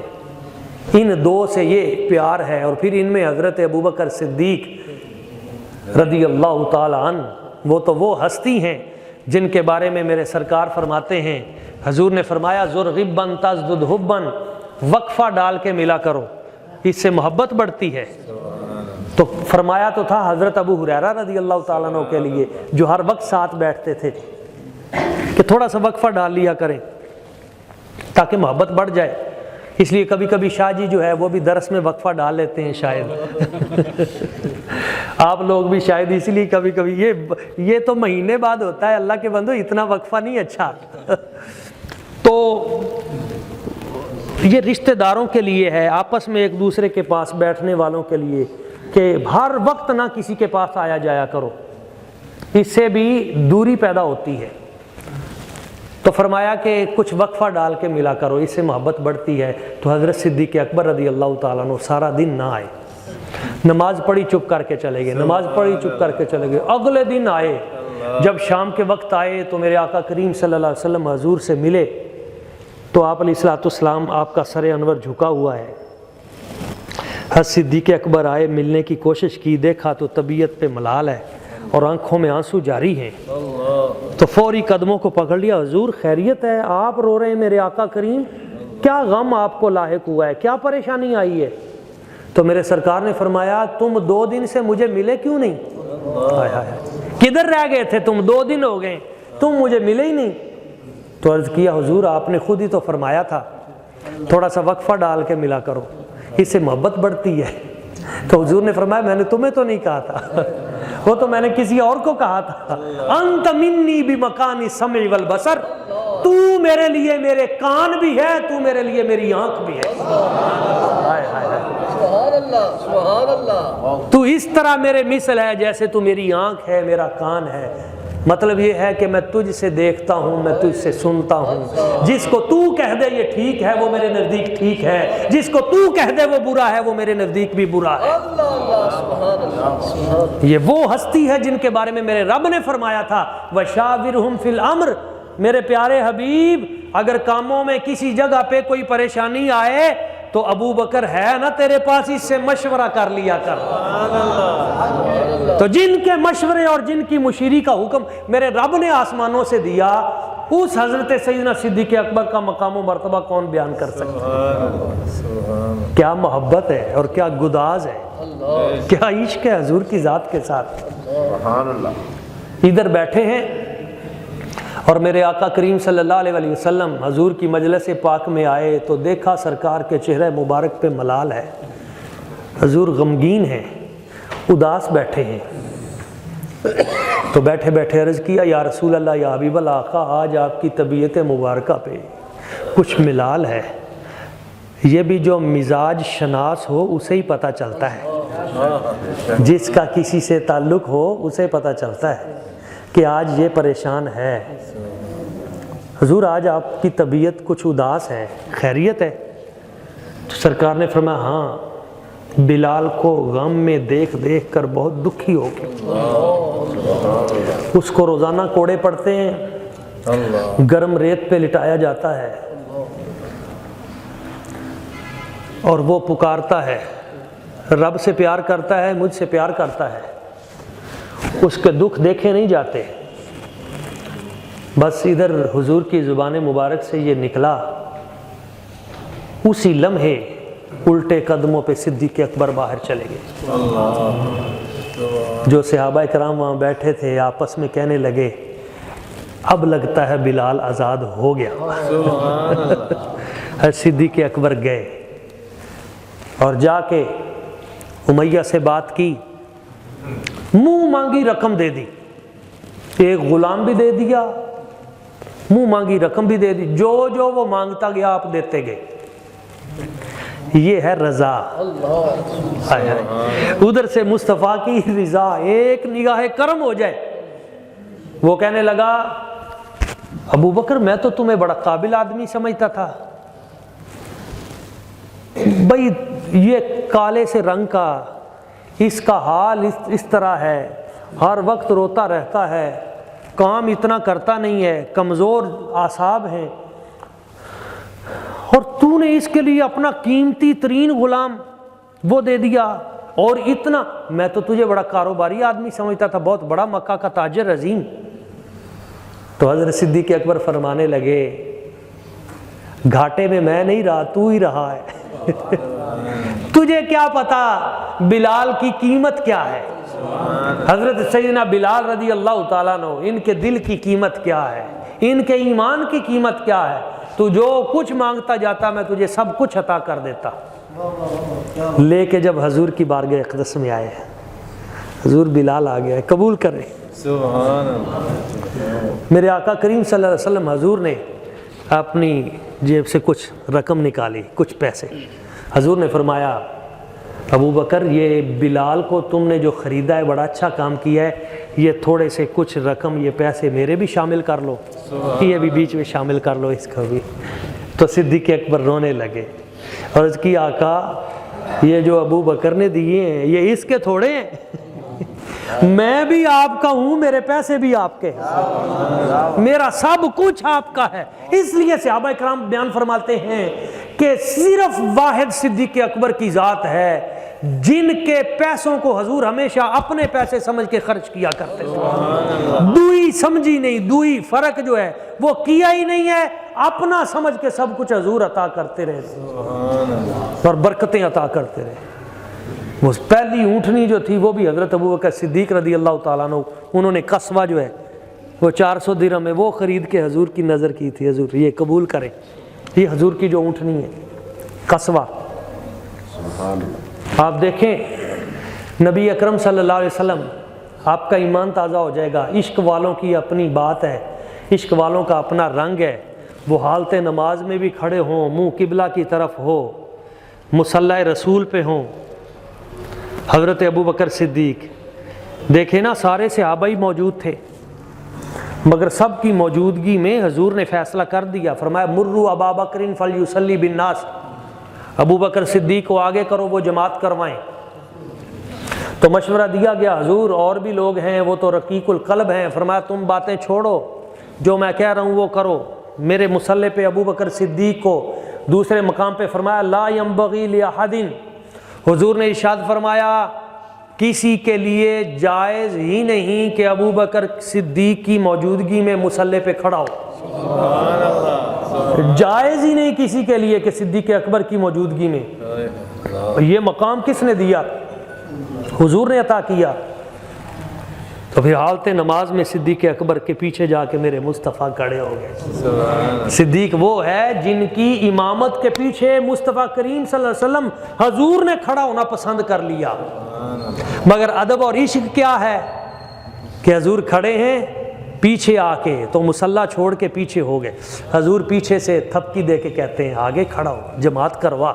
ان دو سے یہ پیار ہے۔ اور پھر ان میں حضرت ابوبکر صدیق رضی اللہ تعالی عنہ، وہ تو وہ ہستی ہیں جن کے بارے میں میرے سرکار فرماتے ہیں، حضور نے فرمایا ذرغبن تزدد حبن، وقفہ ڈال کے ملا کرو، اس سے محبت بڑھتی ہے۔ تو فرمایا تو تھا حضرت ابو ہریرہ رضی اللہ تعالیٰ عنہ کے لیے جو ہر وقت ساتھ بیٹھتے تھے کہ تھوڑا سا وقفہ ڈال لیا کریں تاکہ محبت بڑھ جائے۔ اس لیے کبھی کبھی شاہ جی جو ہے وہ بھی درس میں وقفہ ڈال لیتے ہیں شاید، آپ لوگ بھی شاید اس لیے کبھی کبھی، یہ تو مہینے بعد ہوتا ہے، اللہ کے بندو اتنا وقفہ نہیں اچھا۔ تو یہ رشتہ داروں کے لیے ہے، آپس میں ایک دوسرے کے پاس بیٹھنے والوں کے لیے، کہ ہر وقت نہ کسی کے پاس آیا جایا کرو، اس سے بھی دوری پیدا ہوتی ہے۔ تو فرمایا کہ کچھ وقفہ ڈال کے ملا کرو، اس سے محبت بڑھتی ہے۔ تو حضرت صدیق اکبر رضی اللہ تعالیٰ عنہ سارا دن نہ آئے، نماز پڑھی چپ کر کے چلے گئے، نماز پڑھی چپ کر کے چلے گئے۔ اگلے دن آئے، جب شام کے وقت آئے تو میرے آقا کریم صلی اللہ علیہ وسلم حضور سے ملے، تو آپ علیہ الصلوۃ والسلام، آپ کا سر انور جھکا ہوا ہے۔ حضرت صدیق اکبر آئے، ملنے کی کوشش کی، دیکھا تو طبیعت پہ ملال ہے اور آنکھوں میں آنسو جاری ہیں، تو فوری قدموں کو پکڑ لیا، حضور خیریت ہے؟ آپ رو رہے ہیں میرے آقا کریم، کیا غم آپ کو لاحق ہوا ہے، کیا پریشانی آئی ہے؟ تو میرے سرکار نے فرمایا تم 2 دن سے مجھے ملے کیوں نہیں؟ ہائے ہائے، کدھر رہ گئے تھے تم؟ 2 دن ہو گئے تم مجھے ملے ہی نہیں۔ تو عرض کیا حضور آپ نے خود ہی تو فرمایا تھا تھوڑا سا وقفہ ڈال کے ملا کرو، اس سے محبت بڑھتی ہے۔ تو حضور نے فرمایا میں نے تمہیں تو نہیں کہا تھا، وہ تو میں نے کسی اور کو کہا تھا، انت منی بمکان السمع والبصر، تو میرے لیے میرے کان بھی ہے، تو میرے لیے میری آنکھ بھی ہے۔ ہائے ہائے ہائے، سبحان اللہ سبحان اللہ. تو اس طرح میرے مثل ہے جیسے تو میری آنکھ ہے میرا کان ہے. مطلب یہ ہے کہ میں تجھ سے دیکھتا ہوں، میں تجھ سے سنتا ہوں. جس کو تو کہہ دے یہ ٹھیک ہے وہ میرے نزدیک ٹھیک ہے، جس کو تو کہہ دے وہ برا ہے وہ میرے نزدیک بھی برا ہے. اللہ اللہ سبحان اللہ سبحان. یہ وہ ہستی ہے جن کے بارے میں میرے رب نے فرمایا تھا وَشَاوِرْهُمْ فِي الْأَمْرِ. میرے پیارے حبیب اگر کاموں میں کسی جگہ پہ کوئی پریشانی آئے تو ابو بکر ہے نا تیرے پاس، اس سے مشورہ کر لیا کر. تو جن کے مشورے اور جن کی مشیری کا حکم میرے رب نے آسمانوں سے دیا، اس حضرت سیدنا صدیق اکبر کا مقام و مرتبہ کون بیان کر سکتا ہے؟ کیا محبت ہے اور کیا گداز ہے، کیا عشق ہے حضور کی ذات کے ساتھ. سبحان اللہ. ادھر بیٹھے ہیں اور میرے آقا کریم صلی اللہ علیہ وسلم حضور کی مجلس پاک میں آئے تو دیکھا سرکار کے چہرے مبارک پہ ملال ہے، حضور غمگین ہیں، اداس بیٹھے ہیں. تو بیٹھے بیٹھے عرض کیا یا رسول اللہ یا حبیب اللہ آقا آج آپ کی طبیعت مبارکہ پہ کچھ ملال ہے. یہ بھی جو مزاج شناس ہو اسے ہی پتہ چلتا ہے، جس کا کسی سے تعلق ہو اسے پتہ چلتا ہے کہ آج یہ پریشان ہے. حضور آج آپ کی طبیعت کچھ اداس ہے، خیریت ہے؟ تو سرکار نے فرمایا ہاں، بلال کو غم میں دیکھ دیکھ کر بہت دکھی ہو گیا. اس کو روزانہ کوڑے پڑتے ہیں، گرم ریت پہ لٹایا جاتا ہے اور وہ پکارتا ہے، رب سے پیار کرتا ہے، مجھ سے پیار کرتا ہے. اس کے دکھ دیکھے نہیں جاتے. بس ادھر حضور کی زبان مبارک سے یہ نکلا، اسی لمحے الٹے قدموں پہ صدیق اکبر باہر چلے گئے. جو صحابہ کرام وہاں بیٹھے تھے آپس میں کہنے لگے اب لگتا ہے بلال آزاد ہو گیا. صدیق اکبر گئے اور جا کے امیہ سے بات کی، منہ مانگی رقم دے دی، ایک غلام بھی دے دیا، منہ مانگی رقم بھی دے دی، جو جو وہ مانگتا گیا آپ دیتے گئے. یہ ہے رضا. ادھر سے مصطفیٰ کی رضا، ایک نگاہ کرم ہو جائے. وہ کہنے لگا ابو بکر میں تو تمہیں بڑا قابل آدمی سمجھتا تھا، بھئی یہ کالے سے رنگ کا، اس کا حال اس طرح ہے، ہر وقت روتا رہتا ہے، کام اتنا کرتا نہیں ہے، کمزور اعصاب ہیں، اور تو نے اس کے لیے اپنا قیمتی ترین غلام وہ دے دیا، اور اتنا، میں تو تجھے بڑا کاروباری آدمی سمجھتا تھا، بہت بڑا مکہ کا تاجر عظیم. تو حضرت صدیق اکبر فرمانے لگے گھاٹے میں میں نہیں رہا، تو ہی رہا ہے. تجھے کیا پتا بلال کی قیمت کیا ہے. حضرت سیدنا بلال رضی اللہ تعالیٰ عنہ، ان کے دل کی قیمت کیا ہے، ان کے ایمان کی قیمت کیا ہے. تو جو کچھ مانگتا جاتا میں تجھے سب کچھ عطا کر دیتا. لے کے جب حضور کی بارگاہ اقدس میں آئے، حضور بلال آ گیا ہے، قبول کریں. سبحان اللہ. میرے آقا کریم صلی اللہ علیہ وسلم حضور نے اپنی جیب سے کچھ رقم نکالی، کچھ پیسے. حضور نے فرمایا ابو بکر یہ بلال کو تم نے جو خریدا ہے بڑا اچھا کام کیا ہے، یہ تھوڑے سے کچھ رقم، یہ پیسے میرے بھی شامل کر لو، یہ بھی بیچ میں شامل کر لو اس کو بھی. تو صدیق اکبر رونے لگے اور اس کی آقا یہ جو ابو بکر نے دیے ہیں یہ اس کے تھوڑے ہیں، میں بھی آپ کا ہوں، میرے پیسے بھی آپ کے ہیں، میرا سب کچھ آپ کا ہے. اس لیے صحابہ کرام بیان فرماتے ہیں کہ صرف واحد صدیق اکبر کی ذات ہے جن کے پیسوں کو حضور ہمیشہ اپنے پیسے سمجھ کے خرچ کیا کرتے تھے. دوئی سمجھی نہیں، دوئی فرق جو ہے وہ کیا ہی نہیں ہے، اپنا سمجھ کے سب کچھ حضور عطا کرتے رہے اور برکتیں عطا کرتے رہے. وہ پہلی اونٹنی جو تھی وہ بھی حضرت ابو بکر صدیق رضی اللہ تعالیٰ عنہ، انہوں نے قصوہ جو ہے وہ 400 درہم میں وہ خرید کے حضور کی نظر کی تھی، حضور یہ قبول کریں، یہ حضور کی جو اونٹنی ہے قصوہ. آپ دیکھیں نبی اکرم صلی اللہ علیہ وسلم، آپ کا ایمان تازہ ہو جائے گا. عشق والوں کی اپنی بات ہے، عشق والوں کا اپنا رنگ ہے. وہ حالت نماز میں بھی کھڑے ہوں، منہ قبلہ کی طرف ہو، مصلی رسول پہ ہوں، حضرت ابو بکر صدیق، دیکھیں نا سارے صحابہ ہی موجود تھے، مگر سب کی موجودگی میں حضور نے فیصلہ کر دیا، فرمایا مروا ابا بکر فلیصلی بالناس، ابو بکر صدیق کو آگے کرو، وہ جماعت کروائیں۔ تو مشورہ دیا گیا، حضور اور بھی لوگ ہیں، وہ تو رقیق القلب ہیں، فرمایا تم باتیں چھوڑو، جو میں کہہ رہا ہوں وہ کرو۔ میرے مصلی پہ ابو بکر صدیق کو، دوسرے مقام پہ فرمایا لا ینبغی لاحد، حضور نے ارشاد فرمایا کسی کے لیے جائز ہی نہیں کہ ابو بکر صدیق کی موجودگی میں مصلی پہ کھڑا ہو، جائز ہی نہیں کسی کے لیے کہ صدیق اکبر کی موجودگی میں۔ یہ مقام کس نے دیا؟ حضور نے عطا کیا۔ تو پھر حالت نماز میں صدیق اکبر کے پیچھے جا کے میرے مصطفیٰ کھڑے ہو گئے۔ صدیق وہ ہے جن کی امامت کے پیچھے مصطفیٰ کریم صلی اللہ علیہ وسلم حضور نے کھڑا ہونا پسند کر لیا، مگر ادب اور عشق کیا ہے کہ حضور کھڑے ہیں پیچھے آ کے، تو مصلی چھوڑ کے پیچھے ہو گئے، حضور پیچھے سے تھپکی دے کے کہتے ہیں آگے کھڑا ہو، جماعت کروا،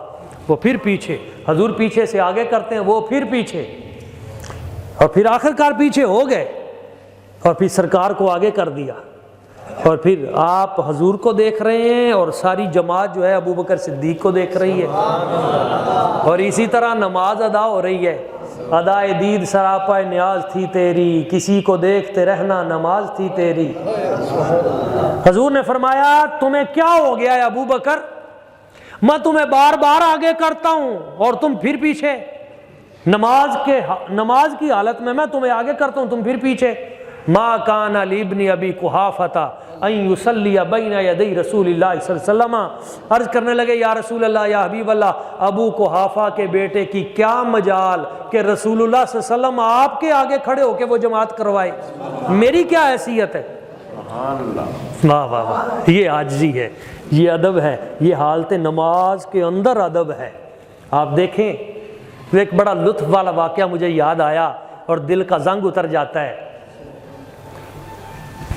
وہ پھر پیچھے، حضور پیچھے سے آگے کرتے ہیں، وہ پھر پیچھے، اور پھر آخر کار پیچھے ہو گئے، اور پھر سرکار کو آگے کر دیا، اور پھر آپ حضور کو دیکھ رہے ہیں اور ساری جماعت جو ہے ابو بکر صدیق کو دیکھ رہی ہے، اور اسی طرح نماز ادا ہو رہی ہے، ادائے دید سراپا نیاز تھی تیری، کسی کو دیکھتے رہنا نماز تھی تیری۔ حضور نے فرمایا تمہیں کیا ہو گیا ہے ابو بکر، میں تمہیں بار بار آگے کرتا ہوں اور تم پھر پیچھے، نماز کی حالت میں تمہیں آگے کرتا ہوں تم پھر پیچھے۔ ما کان لابن ابی قحافہ ان یصلی بین یدی رسول اللہ صلی اللہ علیہ وسلم، عرض کرنے لگے یا رسول اللہ یا حبیب اللہ، ابو قحافہ کے بیٹے کی کیا مجال کہ رسول اللہ صلی اللہ علیہ وسلم آپ کے آگے کھڑے ہو کے وہ جماعت کروائے، میری کیا حیثیت ہے؟ واہ واہ واہ، یہ عاجزی ہے، یہ ادب ہے، یہ حالت نماز کے اندر ادب ہے۔ آپ دیکھیں ایک بڑا لطف والا واقعہ مجھے یاد آیا اور دل کا زنگ اتر جاتا ہے۔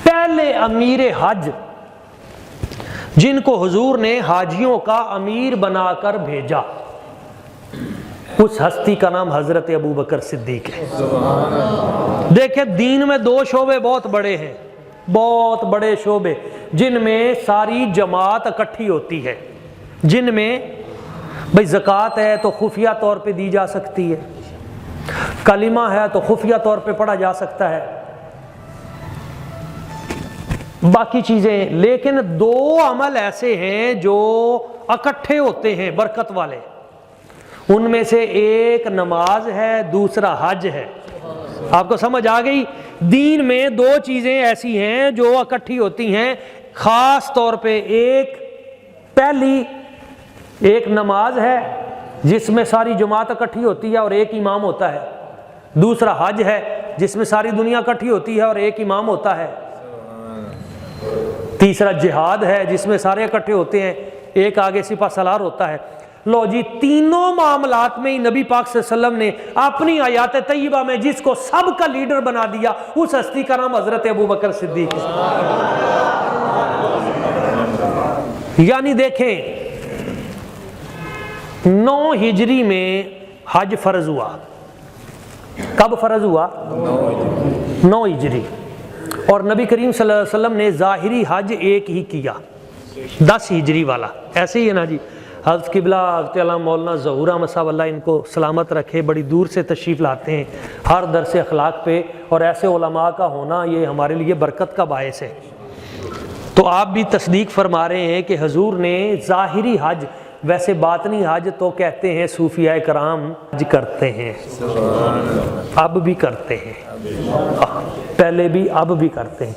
پہلے امیر حج جن کو حضور نے حاجیوں کا امیر بنا کر بھیجا، اس ہستی کا نام حضرت ابو بکر صدیق ہے۔ دیکھیں دین میں دو شعبے بہت بڑے ہیں، بہت بڑے شعبے، جن میں ساری جماعت اکٹھی ہوتی ہے، جن میں بھئی زکوٰۃ ہے تو خفیہ طور پہ دی جا سکتی ہے، کلمہ ہے تو خفیہ طور پہ پڑھا جا سکتا ہے، باقی چیزیں، لیکن دو عمل ایسے ہیں جو اکٹھے ہوتے ہیں برکت والے، ان میں سے ایک نماز ہے، دوسرا حج ہے۔ آپ کو سمجھ آ گئی؟ دین میں دو چیزیں ایسی ہیں جو اکٹھی ہوتی ہیں خاص طور پہ، پہلی ایک نماز ہے جس میں ساری جماعت اکٹھی ہوتی ہے اور ایک امام ہوتا ہے، دوسرا حج ہے جس میں ساری دنیا اکٹھی ہوتی ہے اور ایک امام ہوتا ہے، تیسرا جہاد ہے جس میں سارے اکٹھے ہوتے ہیں، ایک آگے سپہ سالار ہوتا ہے۔ لو جی، تینوں معاملات میں نبی پاک صلی اللہ علیہ وسلم نے اپنی آیات طیبہ میں جس کو سب کا لیڈر بنا دیا، اس ہستی کا نام حضرت ابو بکر صدیق ہے۔ یعنی دیکھیں 9 ہجری میں حج فرض ہوا، کب فرض ہوا؟ 9 ہجری، اور نبی کریم صلی اللہ علیہ وسلم نے ظاہری حج ایک ہی کیا، 10 ہجری والا، ایسے ہی ہے نا جی۔ حضرت قبلہ حضرت علامہ مولانا ظہور احمد صاحب اللہ ان کو سلامت رکھے، بڑی دور سے تشریف لاتے ہیں ہر درس اخلاق پہ، اور ایسے علماء کا ہونا یہ ہمارے لیے برکت کا باعث ہے۔ تو آپ بھی تصدیق فرما رہے ہیں کہ حضور نے ظاہری حج، ویسے باطنی حج تو کہتے ہیں صوفیاء کرام حج کرتے ہیں، اب بھی کرتے ہیں، پہلے بھی اب بھی کرتے ہیں،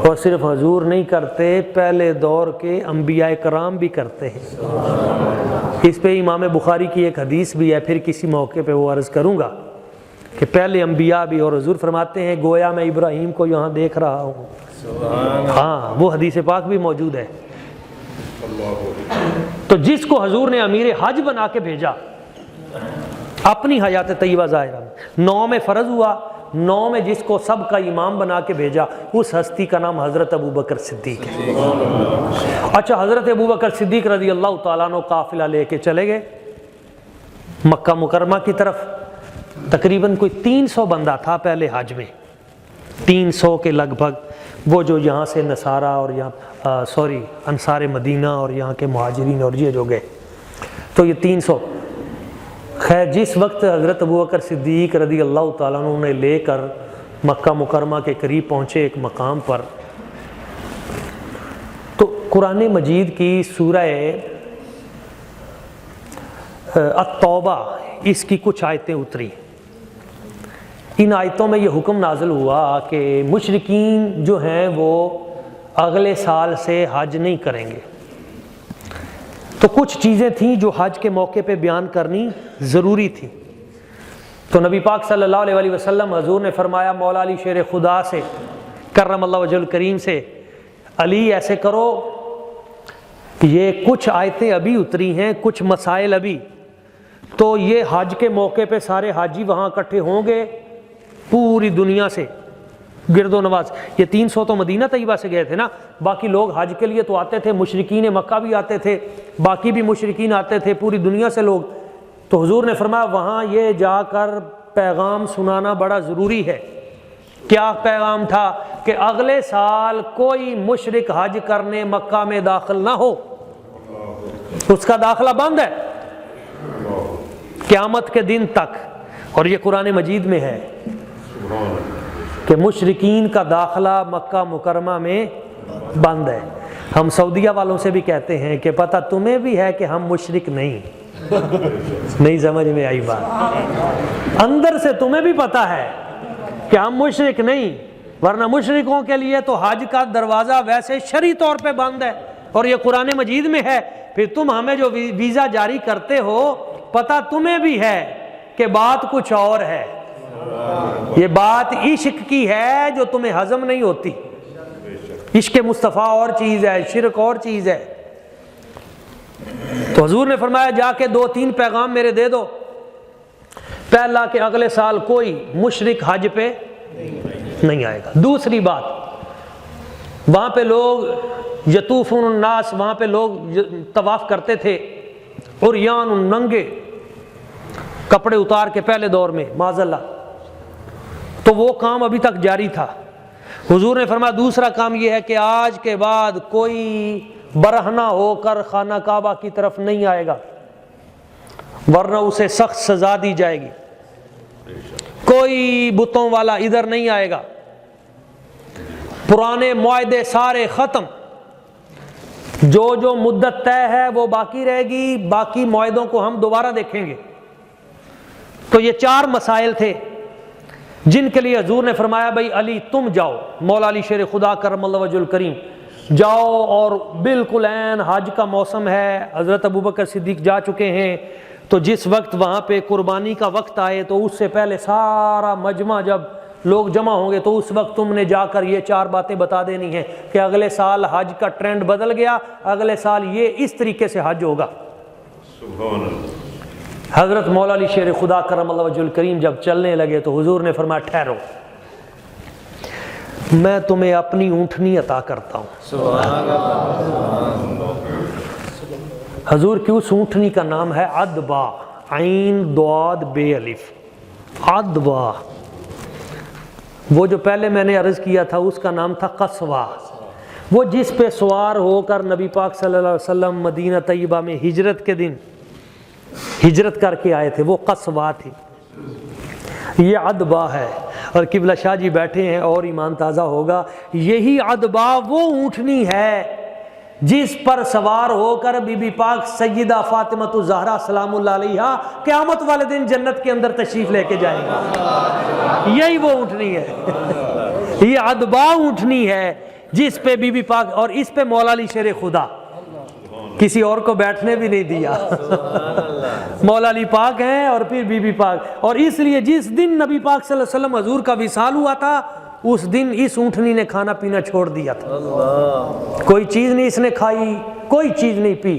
اور صرف حضور نہیں کرتے، پہلے دور کے انبیاء کرام بھی کرتے ہیں۔ اس پہ امام بخاری کی ایک حدیث بھی ہے، پھر کسی موقع پہ وہ عرض کروں گا کہ پہلے انبیاء بھی، اور حضور فرماتے ہیں گویا میں ابراہیم کو یہاں دیکھ رہا ہوں، ہاں وہ حدیث پاک بھی موجود ہے۔ تو جس کو حضور نے امیر حج بنا کے بھیجا اپنی حیات طیبہ ظاہرہ میں، 9 میں فرض ہوا، 9 میں جس کو سب کا امام بنا کے بھیجا، اس ہستی کا نام حضرت ابو بکر صدیق ہے۔ اچھا، حضرت ابو بکر صدیق رضی اللہ تعالیٰ عنہ قافلہ لے کے چلے گئے، مکہ مکرمہ کی طرف تقریباً کوئی 300 بندہ تھا پہلے حج میں، 300 کے لگ بھگ، وہ جو یہاں سے نصارہ اور یہاں انصار مدینہ اور یہاں کے مہاجرین اور یہ جو گئے، تو یہ 300۔ خیر جس وقت حضرت ابوبکر صدیق رضی اللہ تعالیٰ عنہ نے لے کر مکہ مکرمہ کے قریب پہنچے ایک مقام پر، تو قرآن مجید کی سورہ التوبہ اس کی کچھ آیتیں اتری۔ ان آیتوں میں یہ حکم نازل ہوا کہ مشرکین جو ہیں وہ اگلے سال سے حج نہیں کریں گے۔ تو کچھ چیزیں تھیں جو حج کے موقع پہ بیان کرنی ضروری تھی، تو نبی پاک صلی اللہ علیہ وسلم حضور نے فرمایا مولا علی شیر خدا سے کرم اللہ وجہ الکریم سے، علی ایسے کرو، یہ کچھ آیتیں ابھی اتری ہیں، کچھ مسائل ابھی، تو یہ حج کے موقع پہ سارے حاجی وہاں اکٹھے ہوں گے پوری دنیا سے گرد و نواز۔ یہ 300 تو مدینہ طیبہ سے گئے تھے نا، باقی لوگ حج کے لیے تو آتے تھے، مشرکین مکہ بھی آتے تھے، باقی بھی مشرکین آتے تھے، پوری دنیا سے لوگ۔ تو حضور نے فرمایا وہاں یہ جا کر پیغام سنانا بڑا ضروری ہے۔ کیا پیغام تھا؟ کہ اگلے سال کوئی مشرک حج کرنے مکہ میں داخل نہ ہو، اس کا داخلہ بند ہے قیامت کے دن تک۔ اور یہ قرآن مجید میں ہے کہ مشرکین کا داخلہ مکہ مکرمہ میں بند ہے۔ ہم سعودیہ والوں سے بھی کہتے ہیں کہ پتہ تمہیں بھی ہے کہ ہم مشرک نہیں، نہیں سمجھ میں آئی بات؟ اندر سے تمہیں بھی پتہ ہے کہ ہم مشرک نہیں، ورنہ مشرکوں کے لیے تو حج کا دروازہ ویسے شرعی طور پہ بند ہے، اور یہ قرآن مجید میں ہے۔ پھر تم ہمیں جو ویزا جاری کرتے ہو، پتہ تمہیں بھی ہے کہ بات کچھ اور ہے، یہ بات عشق کی ہے جو تمہیں ہضم نہیں ہوتی۔ عشق مصطفیٰ اور چیز ہے، شرک اور چیز ہے۔ تو حضور نے فرمایا جا کے 2-3 پیغام میرے دے دو۔ پہلا کہ اگلے سال کوئی مشرک حج پہ نہیں آئے گا۔ دوسری بات، وہاں پہ لوگ یطوفون الناس، وہاں پہ لوگ طواف کرتے تھے عریان ننگے کپڑے اتار کے پہلے دور میں معاذ اللہ، تو وہ کام ابھی تک جاری تھا۔ حضور نے فرمایا دوسرا کام یہ ہے کہ آج کے بعد کوئی برہنہ ہو کر خانہ کعبہ کی طرف نہیں آئے گا، ورنہ اسے سخت سزا دی جائے گی۔ کوئی بتوں والا ادھر نہیں آئے گا، پرانے معاہدے سارے ختم، جو مدت طے ہے وہ باقی رہے گی، باقی معاہدوں کو ہم دوبارہ دیکھیں گے۔ تو یہ 4 مسائل تھے جن کے لیے حضور نے فرمایا بھائی علی تم جاؤ، مولا علی شیر خدا کرم اللہ وجہ الکریم جاؤ، اور بالکل عین حج کا موسم ہے، حضرت ابوبکر صدیق جا چکے ہیں، تو جس وقت وہاں پہ قربانی کا وقت آئے تو اس سے پہلے سارا مجمع جب لوگ جمع ہوں گے تو اس وقت تم نے جا کر یہ 4 باتیں بتا دینی ہیں کہ اگلے سال حج کا ٹرینڈ بدل گیا، اگلے سال یہ اس طریقے سے حج ہوگا۔ سبحان اللہ۔ حضرت مولا علی شیر خدا کرم اللہ وجہ الکریم جب چلنے لگے تو حضور نے فرمایا ٹھہرو، میں تمہیں اپنی اونٹنی عطا کرتا ہوں۔ سبحان اللہ۔ حضور کی اس اونٹنی کا نام ہے عدبہ، عین ضاد بے الف، عدبہ۔ وہ جو پہلے میں نے عرض کیا تھا اس کا نام تھا قصوہ، وہ جس پہ سوار ہو کر نبی پاک صلی اللہ علیہ وسلم مدینہ طیبہ میں ہجرت کے دن ہجرت کر کے آئے تھے، وہ قصوہ تھی۔ یہ عدبہ ہے، اور قبلہ شاہ جی بیٹھے ہیں اور ایمان تازہ ہوگا، یہی عدبہ وہ اونٹنی ہے جس پر سوار ہو کر بی بی پاک سیدہ فاطمہ الزہرا سلام اللہ علیہا قیامت والے دن جنت کے اندر تشریف لے کے جائیں گے۔ یہی وہ اونٹنی ہے، یہ عدبہ اونٹنی ہے جس پہ بی بی پاک، اور اس پہ مولا علی شیر خدا، کسی اور کو بیٹھنے بھی نہیں دیا، مولا علی پاک ہیں اور پھر بی بی پاک۔ اور اس لیے جس دن نبی پاک صلی اللہ علیہ وسلم حضور کا وصال ہوا تھا اس دن اس اونٹنی نے کھانا پینا چھوڑ دیا تھا، کوئی چیز نہیں اس نے کھائی، کوئی چیز نہیں پی،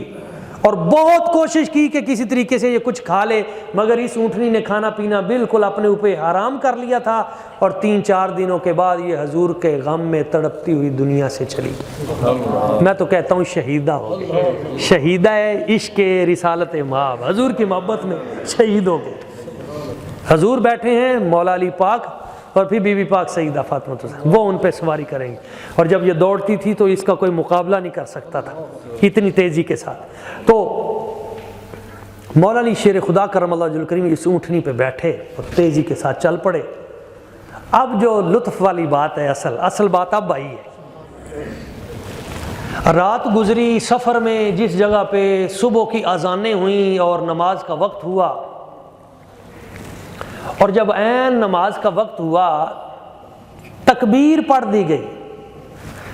اور بہت کوشش کی کہ کسی طریقے سے یہ کچھ کھا لے، مگر اس اونٹنی نے کھانا پینا بالکل اپنے اوپر حرام کر لیا تھا، اور 3-4 دنوں کے بعد یہ حضور کے غم میں تڑپتی ہوئی دنیا سے چلی گئی۔ میں تو کہتا ہوں شہیدہ ہو گئی، شہیدہ ہے عشق رسالت مآب، حضور کی محبت میں شہید ہو گئے۔ حضور بیٹھے ہیں، مولا علی پاک اور پھر بی بی پاک سیدہ فاطمہ الزہرا، وہ ان پہ سواری کریں گے، اور جب یہ دوڑتی تھی تو اس کا کوئی مقابلہ نہیں کر سکتا تھا اتنی تیزی کے ساتھ۔ تو مولا علی شیر خدا کرم اللہ وجہہ الکریم اس اونٹنی پہ بیٹھے اور تیزی کے ساتھ چل پڑے۔ اب جو لطف والی بات ہے، اصل بات اب آئی ہے۔ رات گزری سفر میں، جس جگہ پہ صبح کی اذانیں ہوئیں اور نماز کا وقت ہوا، اور جب عین نماز کا وقت ہوا تکبیر پڑھ دی گئی،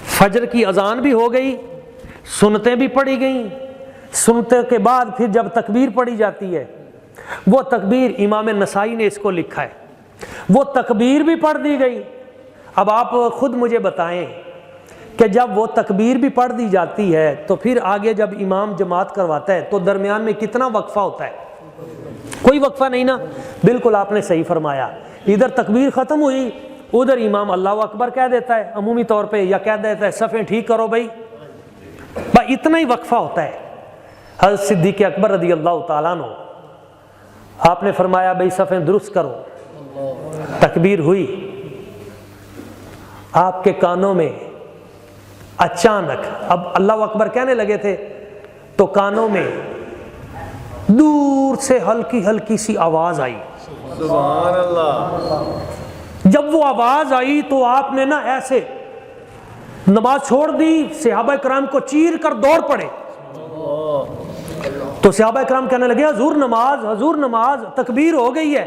فجر کی اذان بھی ہو گئی، سنتیں بھی پڑھی گئیں، سنتے کے بعد پھر جب تکبیر پڑھی جاتی ہے، وہ تکبیر امام نسائی نے اس کو لکھا ہے، وہ تکبیر بھی پڑھ دی گئی۔ اب آپ خود مجھے بتائیں کہ جب وہ تکبیر بھی پڑھ دی جاتی ہے تو پھر آگے جب امام جماعت کرواتا ہے تو درمیان میں کتنا وقفہ ہوتا ہے؟ کوئی وقفہ نہیں نا۔ بالکل آپ نے صحیح فرمایا، ادھر تکبیر ختم ہوئی، ادھر امام اللہ اکبر کہہ دیتا ہے عمومی طور پہ، یا کہہ دیتا ہے صفیں ٹھیک کرو بھائی، اتنا ہی وقفہ ہوتا ہے۔ حضرت صدیق اکبر رضی اللہ تعالیٰ عنہ، آپ نے فرمایا بھائی صفیں درست کرو، تکبیر ہوئی، آپ کے کانوں میں اچانک، اب اللہ اکبر کہنے لگے تھے تو کانوں میں دور سے ہلکی ہلکی سی آواز آئی، سبحان اللہ۔ جب وہ آواز آئی تو آپ نے نا ایسے نماز چھوڑ دی، صحابہ کرام کو چیر کر دوڑ پڑے۔ تو صحابہ کرام کہنے لگے حضور نماز، حضور نماز، تکبیر ہو گئی ہے۔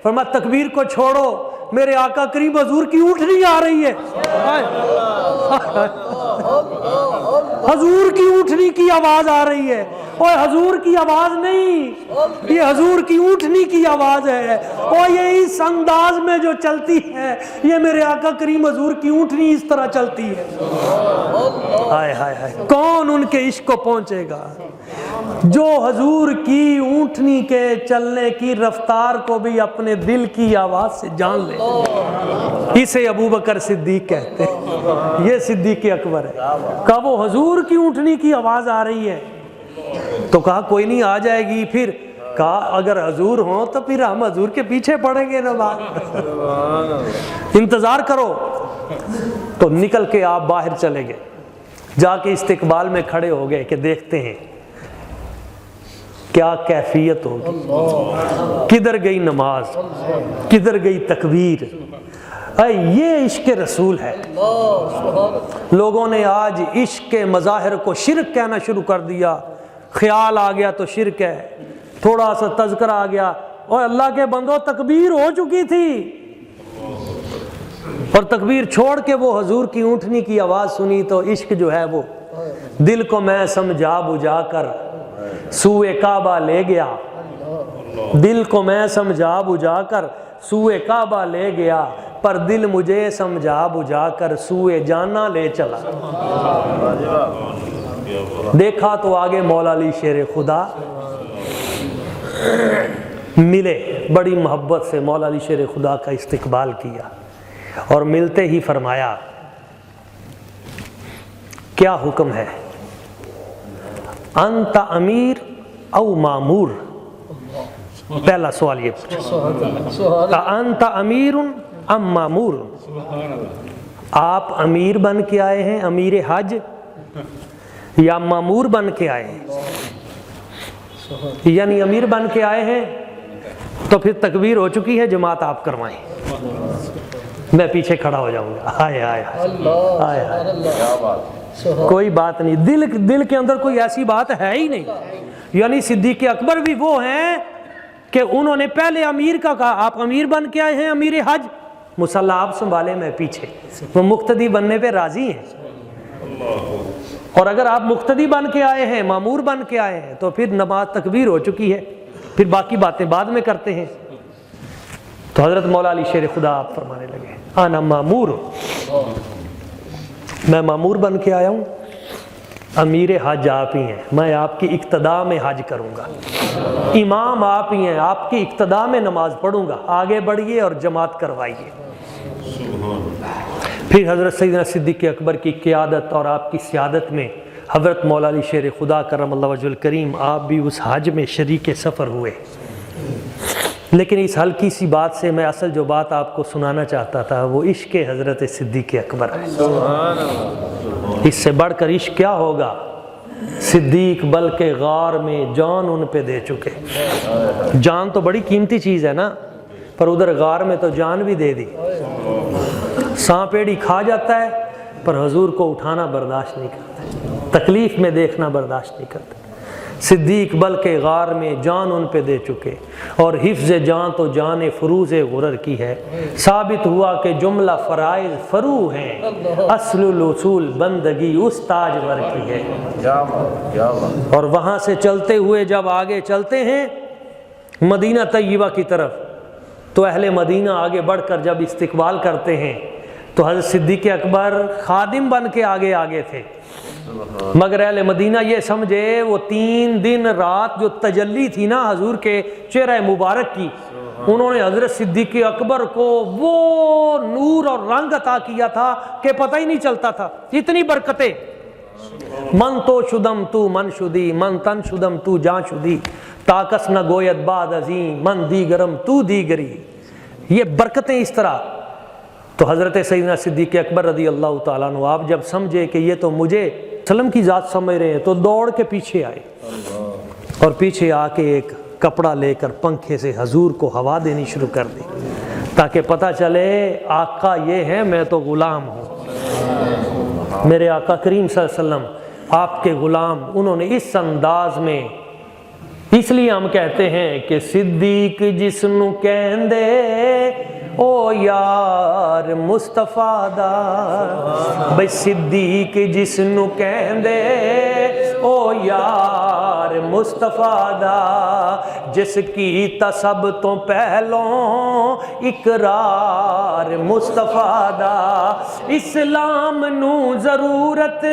فرمایا تکبیر کو چھوڑو، میرے آقا کریم حضور کی اونٹنی آ رہی ہے، حضور کی اونٹنی کی آواز آ رہی ہے۔ اوہ حضور کی آواز نہیں، یہ حضور کی اونٹنی کی آواز ہے، اور یہ اس انداز میں جو چلتی ہے، یہ میرے آقا کریم حضور کی اونٹنی اس طرح چلتی ہے۔ ہائے ہائے ہائے، کون ان کے عشق کو پہنچے گا؟ جو حضور کی اونٹنی کے چلنے کی رفتار کو بھی اپنے دل کی آواز سے جان لے، اسے ابو بکر صدیق کہتے ہیں، یہ صدیق اکبر ہے۔ کہا وہ حضور کی اونٹنی کی آواز آ رہی ہے، تو کہا کوئی نہیں آ جائے گی۔ پھر کہا اگر حضور ہوں تو پھر ہم حضور کے پیچھے پڑیں گے نا، انتظار کرو۔ تو نکل کے آپ باہر چلے گئے، جا کے استقبال میں کھڑے ہو گئے کہ دیکھتے ہیں کیا کیفیت ہوگی، کدھر گئی نماز، کدھر گئی تکبیر۔ یہ عشق رسول ہے۔ لوگوں نے آج عشق کے مظاہر کو شرک کہنا شروع کر دیا، خیال آ گیا تو شرک ہے، تھوڑا سا تذکرہ آ گیا، اور اللہ کے بندو تکبیر ہو چکی تھی، اور تکبیر چھوڑ کے وہ حضور کی اونٹنی کی آواز سنی تو عشق جو ہے وہ دل کو میں سمجھا بجھا کر سوئے کعبہ لے گیا، دل کو میں سمجھا بجھا کر سوئے کعبہ لے گیا، پر دل مجھے سمجھا بجھا کر سوئے جانا لے چلا۔ دیکھا تو آگے مولا علی شیر خدا ملے، بڑی محبت سے مولا علی شیر خدا کا استقبال کیا، اور ملتے ہی فرمایا کیا حکم ہے؟ انت امیر او مامور؟ پہلا سوال یہ پوچھا، انت امیر ام مامور؟ آپ امیر بن کے آئے ہیں، امیر حج، یا مامور بن کے آئے ہیں؟ یعنی امیر بن کے آئے ہیں تو پھر تکبیر ہو چکی ہے، جماعت آپ کروائیں، میں پیچھے کھڑا ہو جاؤں گا۔ آئے آئے آئے آئے، کوئی بات نہیں، دل کے اندر کوئی ایسی بات ہے ہی نہیں۔ یعنی صدیق اکبر بھی وہ ہیں کہ انہوں نے پہلے امیر کا کہا، آپ امیر بن کے آئے ہیں، امیر حج، مصلی آپ سنبھالے میں پیچھے، وہ مقتدی بننے پہ راضی ہیں۔ اور اگر آپ مقتدی بن کے آئے ہیں، مامور بن کے آئے ہیں، تو پھر نماز تکبیر ہو چکی ہے، پھر باقی باتیں بعد میں کرتے ہیں۔ تو حضرت مولا علی شیر خدا آپ فرمانے لگے انا مامور، میں مامور بن کے آیا ہوں۔ امیر حج آپ ہی ہیں، میں آپ کی اقتداء میں حج کروں گا، امام آپ ہی ہیں، آپ کی اقتداء میں نماز پڑھوں گا، آگے بڑھیے اور جماعت کروائیے۔ پھر حضرت سیدنا صدیق اکبر کی قیادت اور آپ کی سیادت میں حضرت مولا علی شیر خدا کرم اللہ وجہ الکریم آپ بھی اس حج میں شریک سفر ہوئے۔ لیکن اس ہلکی سی بات سے میں اصل جو بات آپ کو سنانا چاہتا تھا وہ عشق حضرت صدیق اکبر ہے۔ اس سے بڑھ کر عشق کیا ہوگا؟ صدیق بلکہ غار میں جان ان پہ دے چکے۔ جان تو بڑی قیمتی چیز ہے نا، پر ادھر غار میں تو جان بھی دے دی۔ سانپیڑی کھا جاتا ہے پر حضور کو اٹھانا برداشت نہیں کرتے، تکلیف میں دیکھنا برداشت نہیں کرتے۔ صدیق بلکہ غار میں جان ان پہ دے چکے، اور حفظ جان تو جان فروز غرر کی ہے۔ ثابت ہوا کہ جملہ فرائض فرو ہیں، اصل الاصول بندگی اس تاجور کی ہے۔ اور وہاں سے چلتے ہوئے جب آگے چلتے ہیں مدینہ طیبہ کی طرف، تو اہل مدینہ آگے بڑھ کر جب استقبال کرتے ہیں تو حضرت صدیق اکبر خادم بن کے آگے تھے، مگر اہل مدینہ یہ سمجھے وہ 3 دن رات جو تجلی تھی نا حضور کے چہرہ مبارک کی، انہوں نے حضرت صدیق اکبر کو وہ نور اور رنگ عطا کیا تھا کہ پتہ ہی نہیں چلتا تھا، اتنی برکتیں۔ من تو شدم تو من شدی، من تن شدم تو جان شدی، تاکس نہ گوید بعد عظیم، من دیگرم تو دیگری۔ یہ برکتیں اس طرح۔ تو حضرت سیدنا صدیق اکبر رضی اللہ تعالیٰ عنہ آپ جب سمجھے کہ یہ تو مجھے سلم کی ذات سمجھ رہے ہیں، تو دوڑ کے پیچھے آئے، اور پیچھے آ کے ایک کپڑا لے کر پنکھے سے حضور کو ہوا دینی شروع کر دی، تاکہ پتہ چلے آقا یہ ہے، میں تو غلام ہوں۔ میرے آقا کریم صلی اللہ علیہ وسلم آپ کے غلام، انہوں نے اس انداز میں، اس لیے ہم کہتے ہیں کہ صدیق جس نو کہندے او یار مصطفیٰ دا، بھئی صدیق جس نو کہندے او یار مصطفیٰ دا، جس کی سب تو پہلوں اقرار مصطفیٰ دا، اسلام نو ضرورت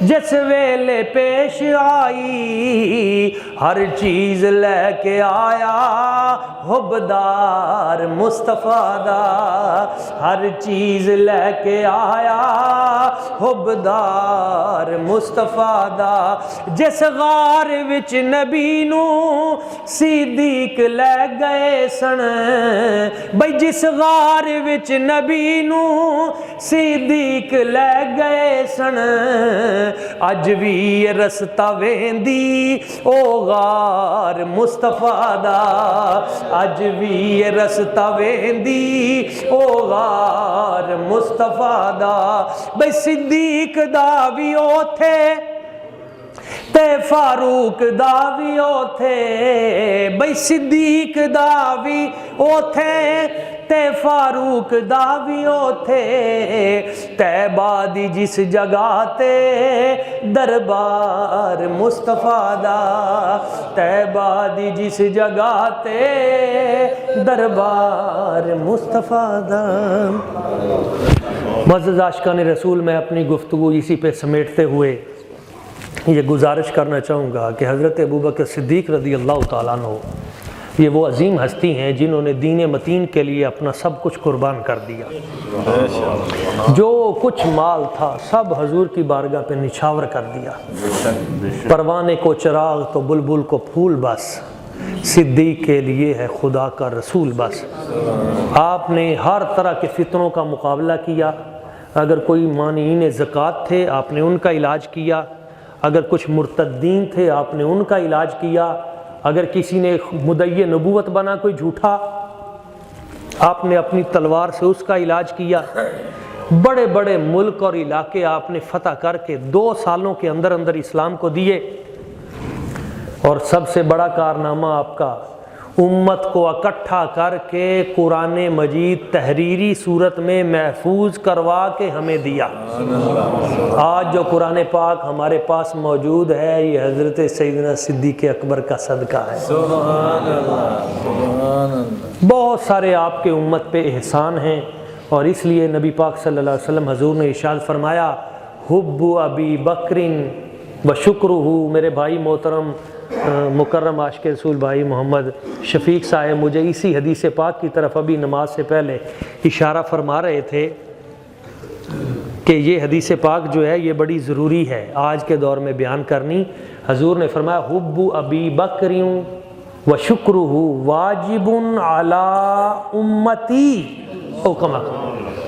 جس ویلے پیش آئی، ہر چیز لے کے آیا حبدار مصطفیٰ دا، ہر چیز لے کے آیا حبدار مصطفیٰ دا، جس غار وچ نبی نو صدیق لے گئے سن، بھئی جس غار وچ نبی نو صدیق لے گئے سن، اج بھی یہ رستہ ویندی او غار مصطفیٰ دا، اج بھی یہ رستہ ویندی او غار مصطفیٰ دا، بھئی صدیق دا بھی اوتھے تے فاروق دا بھی اوتھے، بھئی صدیق دا بھی اوتھے تے فاروق دا بھی اوتھے، طیبہ دی جس جگہ تے دربار مصطفیٰ دا، طیبہ دی جس جگہ تے دربار مصطفیٰ دا۔ معزز عاشقان رسول، میں اپنی گفتگو اسی پہ سمیٹتے ہوئے یہ گزارش کرنا چاہوں گا کہ حضرت ابوبکر صدیق رضی اللہ تعالیٰ عنہ یہ وہ عظیم ہستی ہیں جنہوں نے دین متین کے لیے اپنا سب کچھ قربان کر دیا، جو کچھ مال تھا سب حضور کی بارگاہ پہ نچھاور کر دیا۔ پروانے کو چراغ تو بلبل کو پھول بس، صدیق کے لیے ہے خدا کا رسول بس۔ آپ نے ہر طرح کے فتنوں کا مقابلہ کیا، اگر کوئی مانعین زکوٰۃ تھے آپ نے ان کا علاج کیا، اگر کچھ مرتدین تھے آپ نے ان کا علاج کیا، اگر کسی نے مدعی نبوت بنا کوئی جھوٹا آپ نے اپنی تلوار سے اس کا علاج کیا۔ بڑے بڑے ملک اور علاقے آپ نے فتح کر کے 2 سالوں کے اندر اندر اسلام کو دیے، اور سب سے بڑا کارنامہ آپ کا امت کو اکٹھا کر کے قرآن مجید تحریری صورت میں محفوظ کروا کے ہمیں دیا۔ آج جو قرآن پاک ہمارے پاس موجود ہے یہ حضرت سیدنا صدیق اکبر کا صدقہ ہے۔ سبحان اللہ، سبحان اللہ۔ بہت سارے آپ کے امت پہ احسان ہیں، اور اس لیے نبی پاک صلی اللہ علیہ وسلم حضور نے ارشاد فرمایا حب ابی بکرن و شکرہ، میرے بھائی محترم مکرم عاشق رسول بھائی محمد شفیق صاحب مجھے اسی حدیث پاک کی طرف ابھی نماز سے پہلے اشارہ فرما رہے تھے کہ یہ حدیث پاک جو ہے یہ بڑی ضروری ہے آج کے دور میں بیان کرنی۔ حضور نے فرمایا حب ابی بکر و شکرہ واجب علی امتی،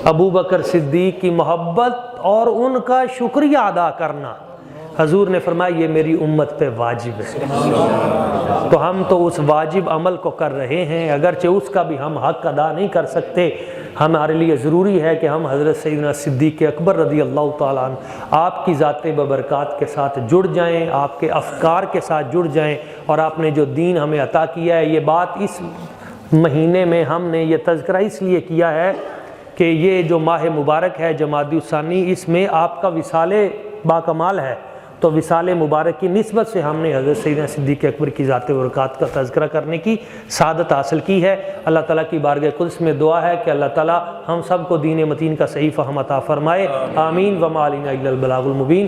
ابو بکر صدیق کی محبت اور ان کا شکریہ ادا کرنا، حضور نے فرمایا یہ میری امت پہ واجب ہے۔ تو ہم تو اس واجب عمل کو کر رہے ہیں، اگرچہ اس کا بھی ہم حق ادا نہیں کر سکتے۔ ہمارے لیے ضروری ہے کہ ہم حضرت سیدنا صدیق اکبر رضی اللہ تعالیٰ عنہ آپ کی ذات ببرکات کے ساتھ جڑ جائیں، آپ کے افکار کے ساتھ جڑ جائیں، اور آپ نے جو دین ہمیں عطا کیا ہے، یہ بات اس مہینے میں ہم نے یہ تذکرہ اس لیے کیا ہے کہ یہ جو ماہ مبارک ہے جمادی الثانی، اس میں آپ کا وصال باکمال ہے، تو وصال مبارک کی نسبت سے ہم نے حضرت سیدنا صدیق اکبر کی ذات برکات کا تذکرہ کرنے کی سعادت حاصل کی ہے۔ اللہ تعالیٰ کی بارگاہ قدس میں دعا ہے کہ اللہ تعالیٰ ہم سب کو دین متین کا صحیح فہم عطا فرمائے، آمین۔ وما علینا الا البلاغ المبین۔